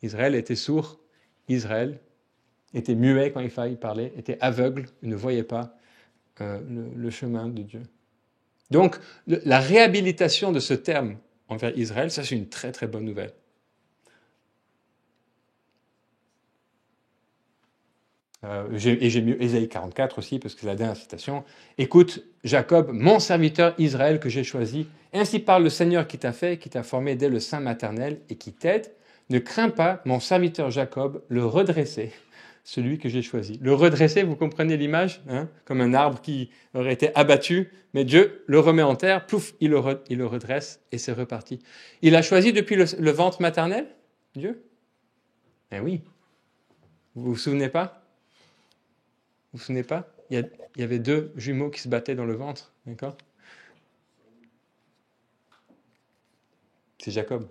Israël était sourd, Israël était muet quand il fallait parler, était aveugle, il ne voyait pas le chemin de Dieu. Donc, la réhabilitation de ce terme envers Israël, ça c'est une très très bonne nouvelle. Et j'ai mis Ésaïe 44 aussi, parce que c'est la dernière citation. « Écoute, Jacob, mon serviteur Israël que j'ai choisi, ainsi parle le Seigneur qui t'a fait, qui t'a formé dès le sein maternel et qui t'aide. Ne crains pas, mon serviteur Jacob, le redresser, celui que j'ai choisi. » Le redresser, vous comprenez l'image, hein, comme un arbre qui aurait été abattu, mais Dieu le remet en terre, pouf, il le redresse et c'est reparti. Il a choisi depuis le ventre maternel, Dieu? Eh oui. Vous vous souvenez pas? Vous vous souvenez pas? Il y avait 2 jumeaux qui se battaient dans le ventre, d'accord? C'est Jacob.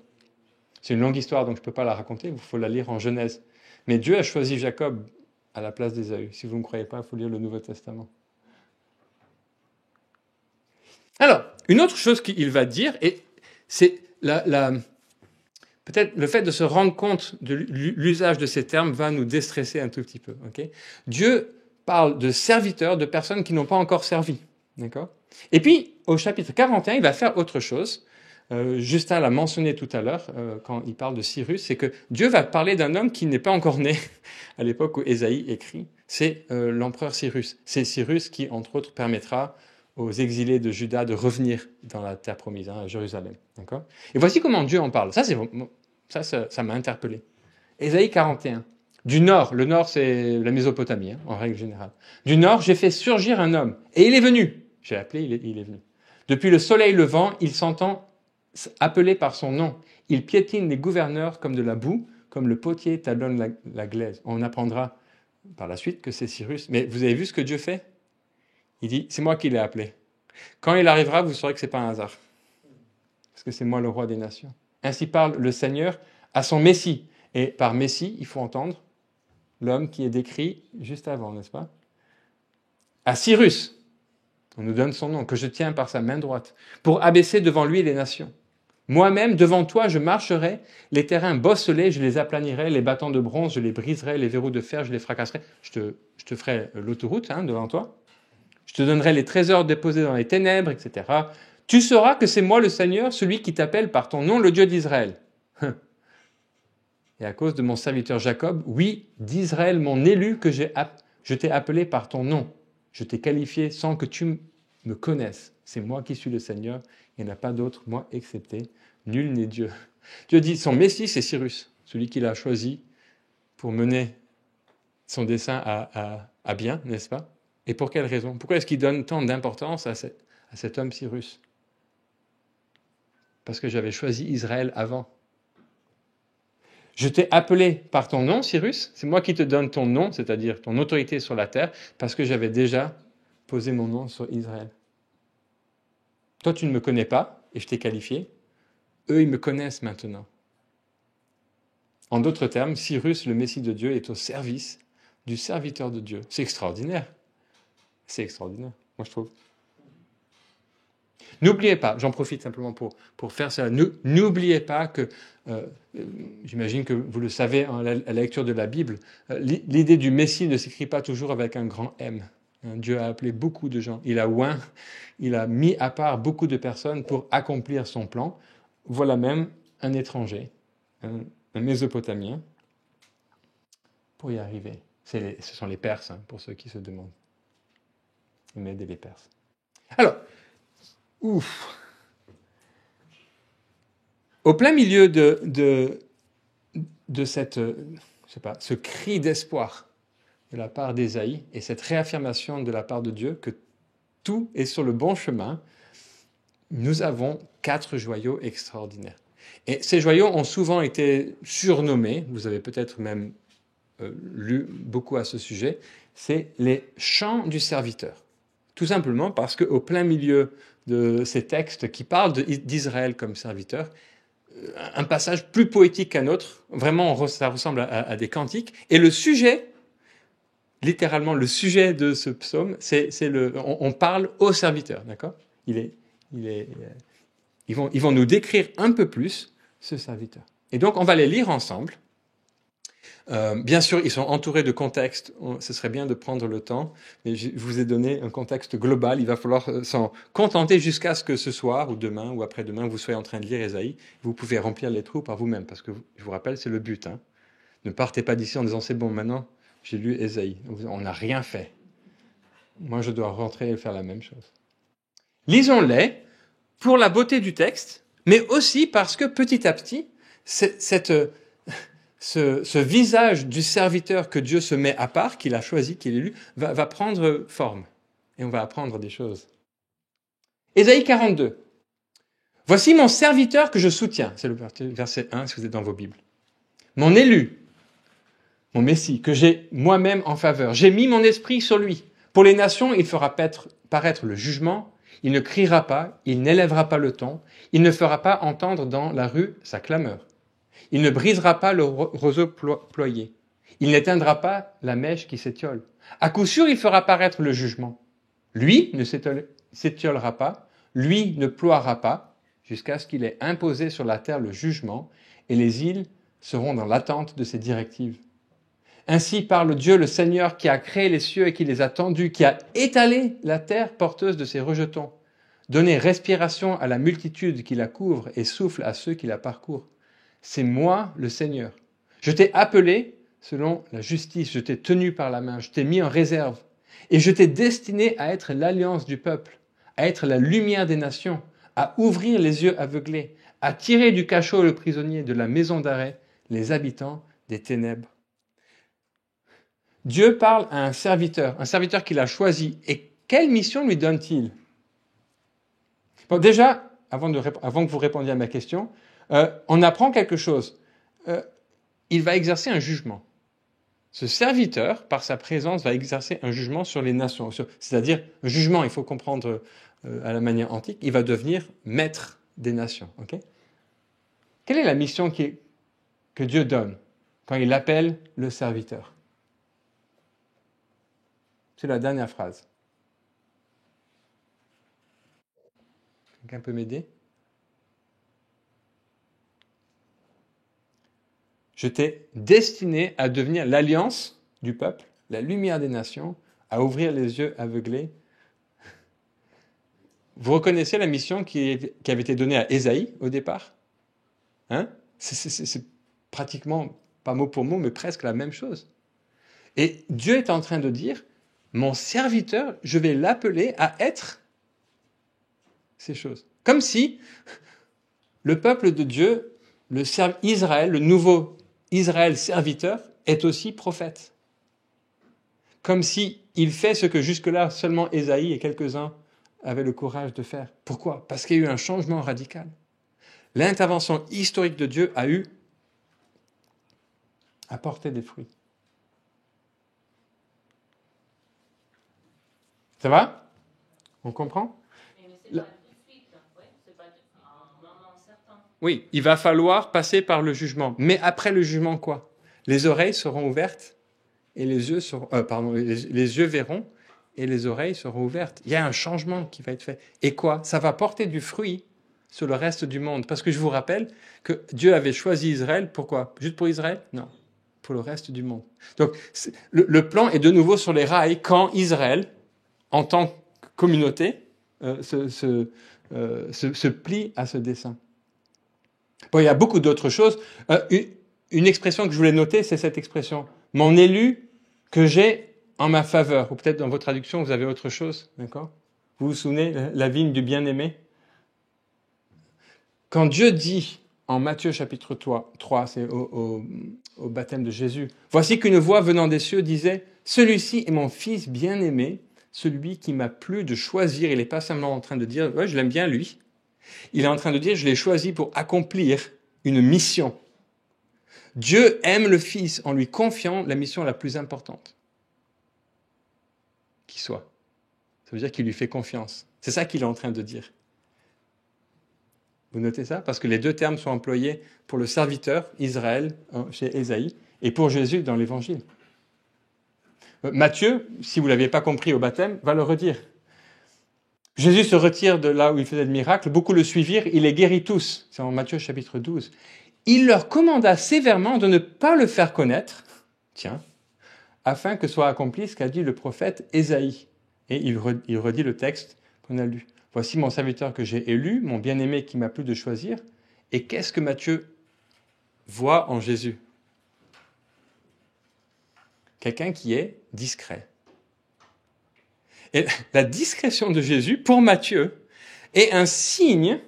C'est une longue histoire, donc je ne peux pas la raconter, il faut la lire en Genèse. Mais Dieu a choisi Jacob à la place d'Ésaü. Si vous ne me croyez pas, il faut lire le Nouveau Testament. Alors, une autre chose qu'il va dire, et c'est peut-être le fait de se rendre compte de l'usage de ces termes va nous déstresser un tout petit peu. Okay? Dieu parle de serviteurs, de personnes qui n'ont pas encore servi. D'accord? Et puis, au chapitre 41, il va faire autre chose. Justin l'a mentionné tout à l'heure, quand il parle de Cyrus, c'est que Dieu va parler d'un homme qui n'est pas encore né à l'époque où Ésaïe écrit. C'est l'empereur Cyrus. C'est Cyrus qui, entre autres, permettra aux exilés de Juda de revenir dans la terre promise, hein, à Jérusalem. D'accord? Et voici comment Dieu en parle. Ça m'a interpellé. Ésaïe 41. Du nord, le nord c'est la Mésopotamie, hein, en règle générale. Du nord, j'ai fait surgir un homme, et il est venu. J'ai appelé, il est venu. Depuis le soleil levant, il s'entend appelé par son nom. Il piétine les gouverneurs comme de la boue, comme le potier talonne la glaise. On apprendra par la suite que c'est Cyrus. Mais vous avez vu ce que Dieu fait? Il dit, c'est moi qui l'ai appelé. Quand il arrivera, vous saurez que ce n'est pas un hasard. Parce que c'est moi le roi des nations. Ainsi parle le Seigneur à son Messie. Et par Messie, il faut entendre l'homme qui est décrit juste avant, n'est-ce pas? À Cyrus, on nous donne son nom, que je tiens par sa main droite, pour abaisser devant lui les nations. Moi-même, devant toi, je marcherai, les terrains bosselés, je les aplanirai, les bâtons de bronze, je les briserai, les verrous de fer, je les fracasserai. Je te ferai l'autoroute devant toi. Je te donnerai les trésors déposés dans les ténèbres, etc. Tu sauras que c'est moi le Seigneur, celui qui t'appelle par ton nom, le Dieu d'Israël. Et à cause de mon serviteur Jacob, oui, d'Israël, mon élu, que je t'ai appelé par ton nom. Je t'ai qualifié sans que tu me connaisses. C'est moi qui suis le Seigneur. Il n'y en a pas d'autre, moi excepté. Nul n'est Dieu. Dieu dit, son Messie, c'est Cyrus, celui qu'il a choisi pour mener son dessein à bien, n'est-ce pas? Et pour quelle raison? Pourquoi est-ce qu'il donne tant d'importance à cet homme Cyrus? Parce que j'avais choisi Israël avant. Je t'ai appelé par ton nom, Cyrus. C'est moi qui te donne ton nom, c'est-à-dire ton autorité sur la terre, parce que j'avais déjà posé mon nom sur Israël. Toi, tu ne me connais pas, et je t'ai qualifié. Eux, ils me connaissent maintenant. En d'autres termes, Cyrus, le Messie de Dieu, est au service du serviteur de Dieu. C'est extraordinaire. C'est extraordinaire, moi je trouve. N'oubliez pas, j'en profite simplement pour faire ça, n'oubliez pas que, j'imagine que vous le savez à la lecture de la Bible, l'idée du Messie ne s'écrit pas toujours avec un grand M. Dieu a appelé beaucoup de gens, il a mis à part beaucoup de personnes pour accomplir son plan. Voilà même un étranger, un Mésopotamien, pour y arriver. Ce sont les Perses, pour ceux qui se demandent. Il m'a aidé les Perses. Alors, au plein milieu de cette, ce cri d'espoir, de la part d'Ésaïe et cette réaffirmation de la part de Dieu que tout est sur le bon chemin, nous avons 4 joyaux extraordinaires. Et ces joyaux ont souvent été surnommés, vous avez peut-être même lu beaucoup à ce sujet, c'est les chants du serviteur. Tout simplement parce qu'au plein milieu de ces textes qui parlent d'Israël comme serviteur, un passage plus poétique qu'un autre, vraiment ça ressemble à des cantiques, et le sujet, littéralement le sujet de ce psaume, on parle au serviteur, d'accord ? Ils vont nous décrire un peu plus ce serviteur. Et donc on va les lire ensemble. Bien sûr, ils sont entourés de contextes. Ce serait bien de prendre le temps, mais je vous ai donné un contexte global. Il va falloir s'en contenter jusqu'à ce que ce soir, ou demain, ou après-demain, vous soyez en train de lire Ésaïe. Vous pouvez remplir les trous par vous-même, parce que, je vous rappelle, c'est le but. Hein. Ne partez pas d'ici en disant, c'est bon, maintenant, j'ai lu Ésaïe. On n'a rien fait. Moi, je dois rentrer et faire la même chose. Lisons-les pour la beauté du texte, mais aussi parce que, petit à petit, ce visage du serviteur que Dieu se met à part, qu'il a choisi, qu'il a élu, va prendre forme. Et on va apprendre des choses. Ésaïe 42. Voici mon serviteur que je soutiens. C'est le verset 1, si vous êtes dans vos Bibles. Mon élu, mon Messie, que j'ai moi-même en faveur. J'ai mis mon esprit sur lui. Pour les nations, il fera paraître le jugement. Il ne criera pas, il n'élèvera pas le ton. Il ne fera pas entendre dans la rue sa clameur. Il ne brisera pas le roseau ployé. Il n'éteindra pas la mèche qui s'étiole. À coup sûr, il fera paraître le jugement. Lui ne s'étiolera pas, lui ne ploiera pas, jusqu'à ce qu'il ait imposé sur la terre le jugement, et les îles seront dans l'attente de ses directives. Ainsi parle Dieu, le Seigneur, qui a créé les cieux et qui les a tendus, qui a étalé la terre porteuse de ses rejetons, donné respiration à la multitude qui la couvre et souffle à ceux qui la parcourent. C'est moi, le Seigneur. Je t'ai appelé selon la justice, je t'ai tenu par la main, je t'ai mis en réserve, et je t'ai destiné à être l'alliance du peuple, à être la lumière des nations, à ouvrir les yeux aveuglés, à tirer du cachot le prisonnier, de la maison d'arrêt, les habitants des ténèbres. Dieu parle à un serviteur qu'il a choisi. Et quelle mission lui donne-t-il ? Bon, déjà, avant que vous répondiez à ma question, on apprend quelque chose. Il va exercer un jugement. Ce serviteur, par sa présence, va exercer un jugement sur les nations. C'est-à-dire, un jugement, il faut comprendre à la manière antique, il va devenir maître des nations. Okay ? Quelle est la mission que Dieu donne quand il appelle le serviteur ? C'est la dernière phrase. Quelqu'un peut m'aider ? Je t'ai destiné à devenir l'alliance du peuple, la lumière des nations, à ouvrir les yeux aveuglés. Vous reconnaissez la mission qui avait été donnée à Ésaïe au départ ? Hein ? C'est pratiquement, pas mot pour mot, mais presque la même chose. Et Dieu est en train de dire, mon serviteur, je vais l'appeler à être ces choses. Comme si le peuple de Dieu, Israël, le nouveau Israël serviteur, est aussi prophète. Comme si il fait ce que jusque-là seulement Ésaïe et quelques-uns avaient le courage de faire. Pourquoi ? Parce qu'il y a eu un changement radical. L'intervention historique de Dieu a apporté des fruits. Ça va ? On comprend ? Oui, il va falloir passer par le jugement. Mais après le jugement, quoi ? Les oreilles seront ouvertes et les yeux les yeux verront et les oreilles seront ouvertes. Il y a un changement qui va être fait. Et quoi ? Ça va porter du fruit sur le reste du monde. Parce que je vous rappelle que Dieu avait choisi Israël. Pourquoi ? Juste pour Israël ? Non. Pour le reste du monde. Donc, le plan est de nouveau sur les rails quand Israël, en tant que communauté, se plie à ce dessein. Bon, il y a beaucoup d'autres choses. Une expression que je voulais noter, c'est cette expression. Mon élu que j'ai en ma faveur. Ou peut-être dans vos traductions, vous avez autre chose. D'accord ? Vous vous souvenez, la vigne du bien-aimé ? Quand Dieu dit en Matthieu chapitre 3, c'est au baptême de Jésus. Voici qu'une voix venant des cieux disait, « Celui-ci est mon fils bien-aimé, celui qui m'a plu de choisir. » Il n'est pas simplement en train de dire, « Ouais, je l'aime bien lui. » Il est en train de dire, « Je l'ai choisi pour accomplir une mission. » Dieu aime le Fils en lui confiant la mission la plus importante qui soit. Ça veut dire qu'il lui fait confiance. C'est ça qu'il est en train de dire. Vous notez ça? Parce que les deux termes sont employés pour le serviteur, Israël, chez Ésaïe, et pour Jésus dans l'Évangile. Matthieu, si vous ne l'aviez pas compris au baptême, va le redire. Jésus se retire de là où il faisait le miracle, beaucoup le suivirent, il les guérit tous. C'est en Matthieu chapitre 12. Il leur commanda sévèrement de ne pas le faire connaître, afin que soit accompli ce qu'a dit le prophète Ésaïe. Et il redit le texte qu'on a lu. « Voici mon serviteur que j'ai élu, mon bien-aimé qui m'a plu de choisir. » Et qu'est-ce que Matthieu voit en Jésus? Quelqu'un qui est discret. Et la discrétion de Jésus, pour Matthieu, est un signe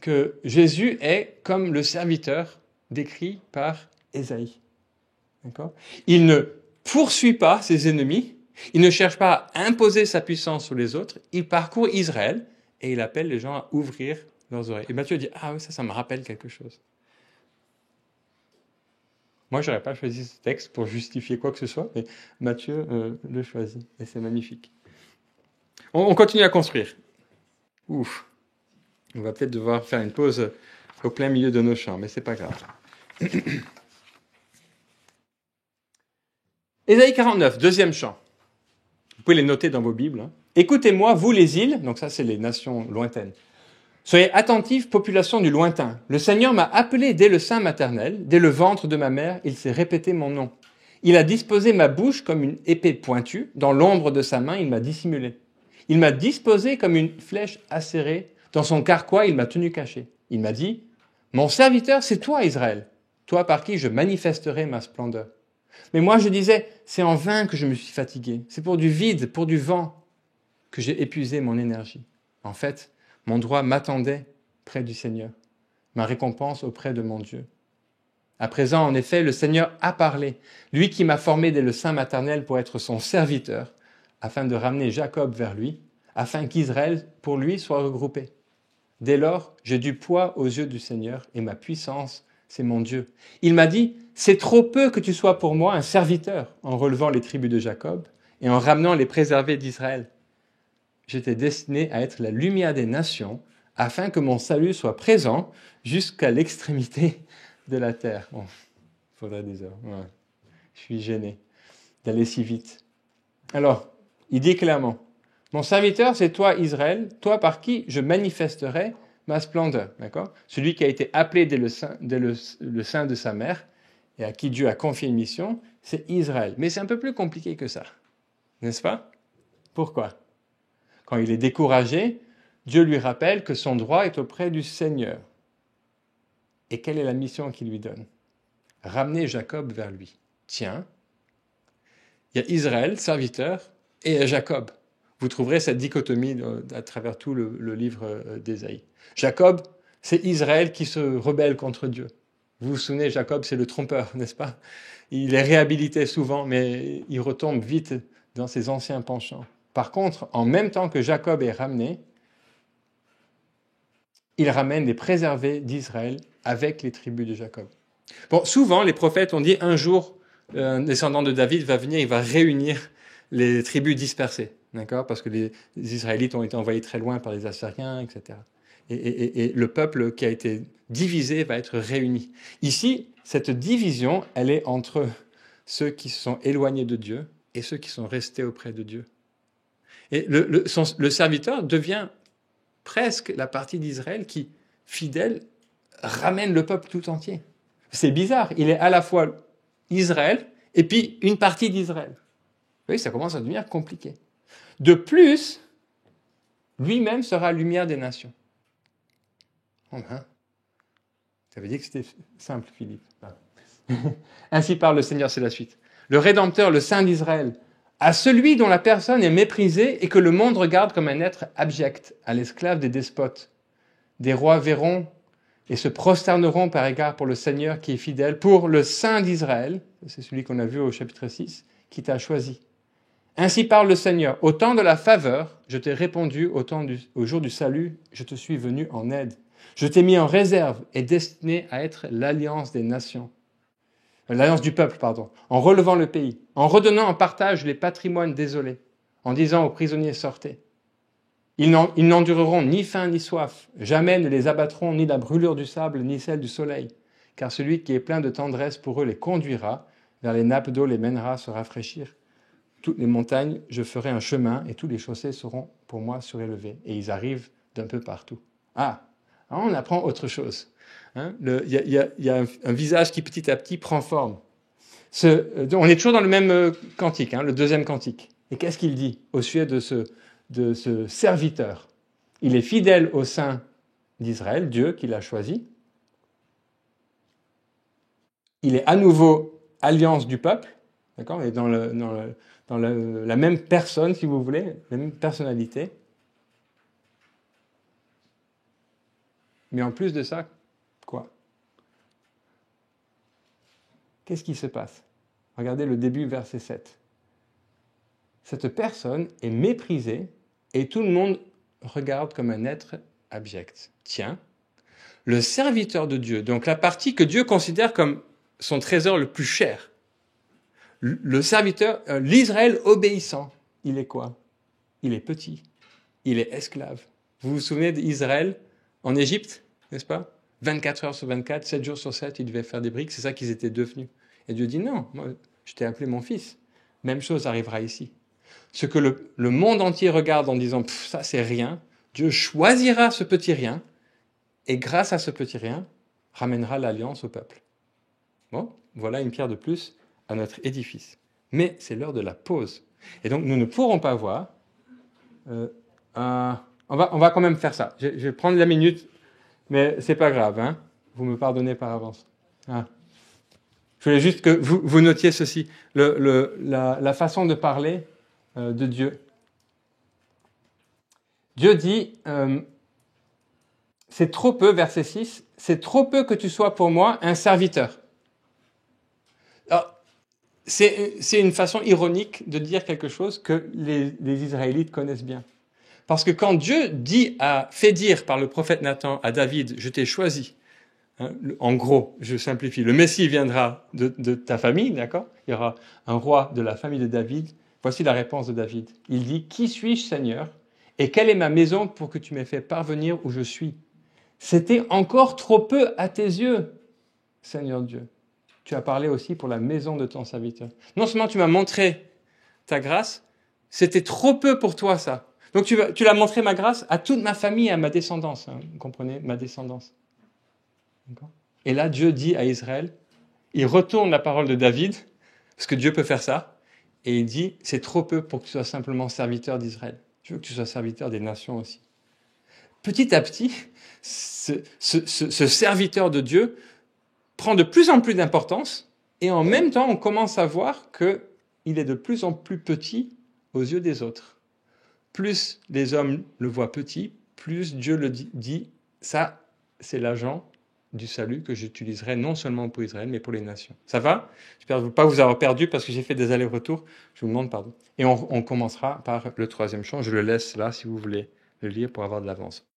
que Jésus est comme le serviteur décrit par Ésaïe. D'accord? Il ne poursuit pas ses ennemis, il ne cherche pas à imposer sa puissance sur les autres, il parcourt Israël et il appelle les gens à ouvrir leurs oreilles. Et Matthieu dit, ah oui, ça me rappelle quelque chose. Moi, je n'aurais pas choisi ce texte pour justifier quoi que ce soit, mais Matthieu le choisit et c'est magnifique. On continue à construire. Ouf. On va peut-être devoir faire une pause au plein milieu de nos chants, mais c'est pas grave. Ésaïe 49, deuxième chant. Vous pouvez les noter dans vos Bibles. Écoutez-moi, vous les îles, donc ça c'est les nations lointaines. Soyez attentifs, population du lointain. Le Seigneur m'a appelé dès le sein maternel, dès le ventre de ma mère, il s'est répété mon nom. Il a disposé ma bouche comme une épée pointue, dans l'ombre de sa main il m'a dissimulé. Il m'a disposé comme une flèche acérée, dans son carquois il m'a tenu caché. Il m'a dit, mon serviteur c'est toi Israël, toi par qui je manifesterai ma splendeur. Mais moi je disais, c'est en vain que je me suis fatigué, c'est pour du vide, pour du vent, que j'ai épuisé mon énergie. En fait, mon droit m'attendait près du Seigneur, ma récompense auprès de mon Dieu. À présent, en effet, le Seigneur a parlé, lui qui m'a formé dès le sein maternel pour être son serviteur, afin de ramener Jacob vers lui, afin qu'Israël, pour lui, soit regroupé. Dès lors, j'ai du poids aux yeux du Seigneur, et ma puissance, c'est mon Dieu. Il m'a dit, c'est trop peu que tu sois pour moi un serviteur, en relevant les tribus de Jacob et en ramenant les préservés d'Israël. J'étais destiné à être la lumière des nations, afin que mon salut soit présent jusqu'à l'extrémité de la terre. Bon, il faudrait des heures. Ouais. Je suis gêné d'aller si vite. Alors, il dit clairement, mon serviteur, c'est toi, Israël, toi par qui je manifesterai ma splendeur. D'accord? Celui qui a été appelé dès le sein de sa mère et à qui Dieu a confié une mission, c'est Israël. Mais c'est un peu plus compliqué que ça. N'est-ce pas? Pourquoi? Quand il est découragé, Dieu lui rappelle que son droit est auprès du Seigneur. Et quelle est la mission qu'il lui donne? Ramener Jacob vers lui. Tiens, il y a Israël, serviteur, et Jacob. Vous trouverez cette dichotomie à travers tout le livre d'Ésaïe. Jacob, c'est Israël qui se rebelle contre Dieu. Vous vous souvenez, Jacob, c'est le trompeur, n'est-ce pas? Il est réhabilité souvent, mais il retombe vite dans ses anciens penchants. Par contre, en même temps que Jacob est ramené, il ramène les préservés d'Israël avec les tribus de Jacob. Bon, souvent, les prophètes ont dit un jour, un descendant de David va venir, il va réunir les tribus dispersées, d'accord? Parce que les Israélites ont été envoyés très loin par les Assyriens, etc. Et le peuple qui a été divisé va être réuni. Ici, cette division, elle est entre ceux qui se sont éloignés de Dieu et ceux qui sont restés auprès de Dieu. Et le serviteur devient presque la partie d'Israël qui, fidèle, ramène le peuple tout entier. C'est bizarre, il est à la fois Israël et puis une partie d'Israël. Oui, ça commence à devenir compliqué. De plus, lui-même sera lumière des nations. Oh ben, ça veut dire que c'était simple, Philippe. Ainsi parle le Seigneur, c'est la suite. Le Rédempteur, le Saint d'Israël, à celui dont la personne est méprisée et que le monde regarde comme un être abject, à l'esclave des despotes. Des rois verront et se prosterneront par égard pour le Seigneur qui est fidèle, pour le Saint d'Israël, c'est celui qu'on a vu au chapitre 6, qui t'a choisi. Ainsi parle le Seigneur, au temps de la faveur, je t'ai répondu, au jour du salut, je te suis venu en aide. Je t'ai mis en réserve et destiné à être l'alliance des nations. L'alliance du peuple, en relevant le pays, en redonnant en partage les patrimoines désolés, en disant aux prisonniers sortez. Ils n'endureront ni faim ni soif, jamais ne les abattront ni la brûlure du sable ni celle du soleil, car celui qui est plein de tendresse pour eux les conduira, vers les nappes d'eau les mènera se rafraîchir. Toutes les montagnes, je ferai un chemin et tous les chaussées seront pour moi surélevées. Et ils arrivent d'un peu partout. Ah, on apprend autre chose. Il y a un visage qui petit à petit prend forme. On est toujours dans le même cantique, le deuxième cantique. Et qu'est-ce qu'il dit au sujet de ce serviteur? Il est fidèle au sein d'Israël, Dieu qui l'a choisi. Il est à nouveau alliance du peuple, d'accord? Il est dans la même personne, si vous voulez, la même personnalité. Mais en plus de ça, quoi? Qu'est-ce qui se passe? Regardez le début, verset 7. Cette personne est méprisée et tout le monde regarde comme un être abject. Tiens, le serviteur de Dieu, donc la partie que Dieu considère comme son trésor le plus cher, le serviteur, l'Israël obéissant, il est quoi? Il est petit, il est esclave. Vous vous souvenez d'Israël en Égypte, n'est-ce pas? 24 heures sur 24, 7 jours sur 7, ils devaient faire des briques, c'est ça qu'ils étaient devenus. Et Dieu dit non, moi, je t'ai appelé mon fils. Même chose arrivera ici. Ce que le monde entier regarde en disant ça c'est rien, Dieu choisira ce petit rien et grâce à ce petit rien, ramènera l'alliance au peuple. Bon, voilà une pierre de plus à notre édifice. Mais c'est l'heure de la pause. Et donc nous ne pourrons pas voir. On va quand même faire ça. Je vais prendre la minute, mais c'est pas grave. Vous me pardonnez par avance. Je voulais juste que vous notiez ceci. La façon de parler de Dieu. Dieu dit, c'est trop peu, verset 6, c'est trop peu que tu sois pour moi un serviteur. Alors, c'est une façon ironique de dire quelque chose que les Israélites connaissent bien. Parce que quand Dieu fait dire par le prophète Nathan à David, je t'ai choisi, en gros, je simplifie, le Messie viendra de ta famille, d'accord? Il y aura un roi de la famille de David. Voici la réponse de David. Il dit, qui suis-je, Seigneur? Et quelle est ma maison pour que tu m'aies fait parvenir où je suis? C'était encore trop peu à tes yeux, Seigneur Dieu. Tu as parlé aussi pour la maison de ton serviteur. Non seulement tu m'as montré ta grâce, c'était trop peu pour toi ça. Donc tu l'as montré ma grâce à toute ma famille et à ma descendance. Vous comprenez? Ma descendance. Et là, Dieu dit à Israël, il retourne la parole de David, parce que Dieu peut faire ça, et il dit, c'est trop peu pour que tu sois simplement serviteur d'Israël. Je veux que tu sois serviteur des nations aussi. Petit à petit, ce serviteur de Dieu prend de plus en plus d'importance, et en même temps, on commence à voir qu'il est de plus en plus petit aux yeux des autres. Plus les hommes le voient petit, plus Dieu le dit, ça, c'est l'agent du salut que j'utiliserai non seulement pour Israël, mais pour les nations. Ça va? J'espère ne pas vous avoir perdu parce que j'ai fait des allers-retours. Je vous demande pardon. Et on commencera par le troisième chant. Je le laisse là si vous voulez le lire pour avoir de l'avance.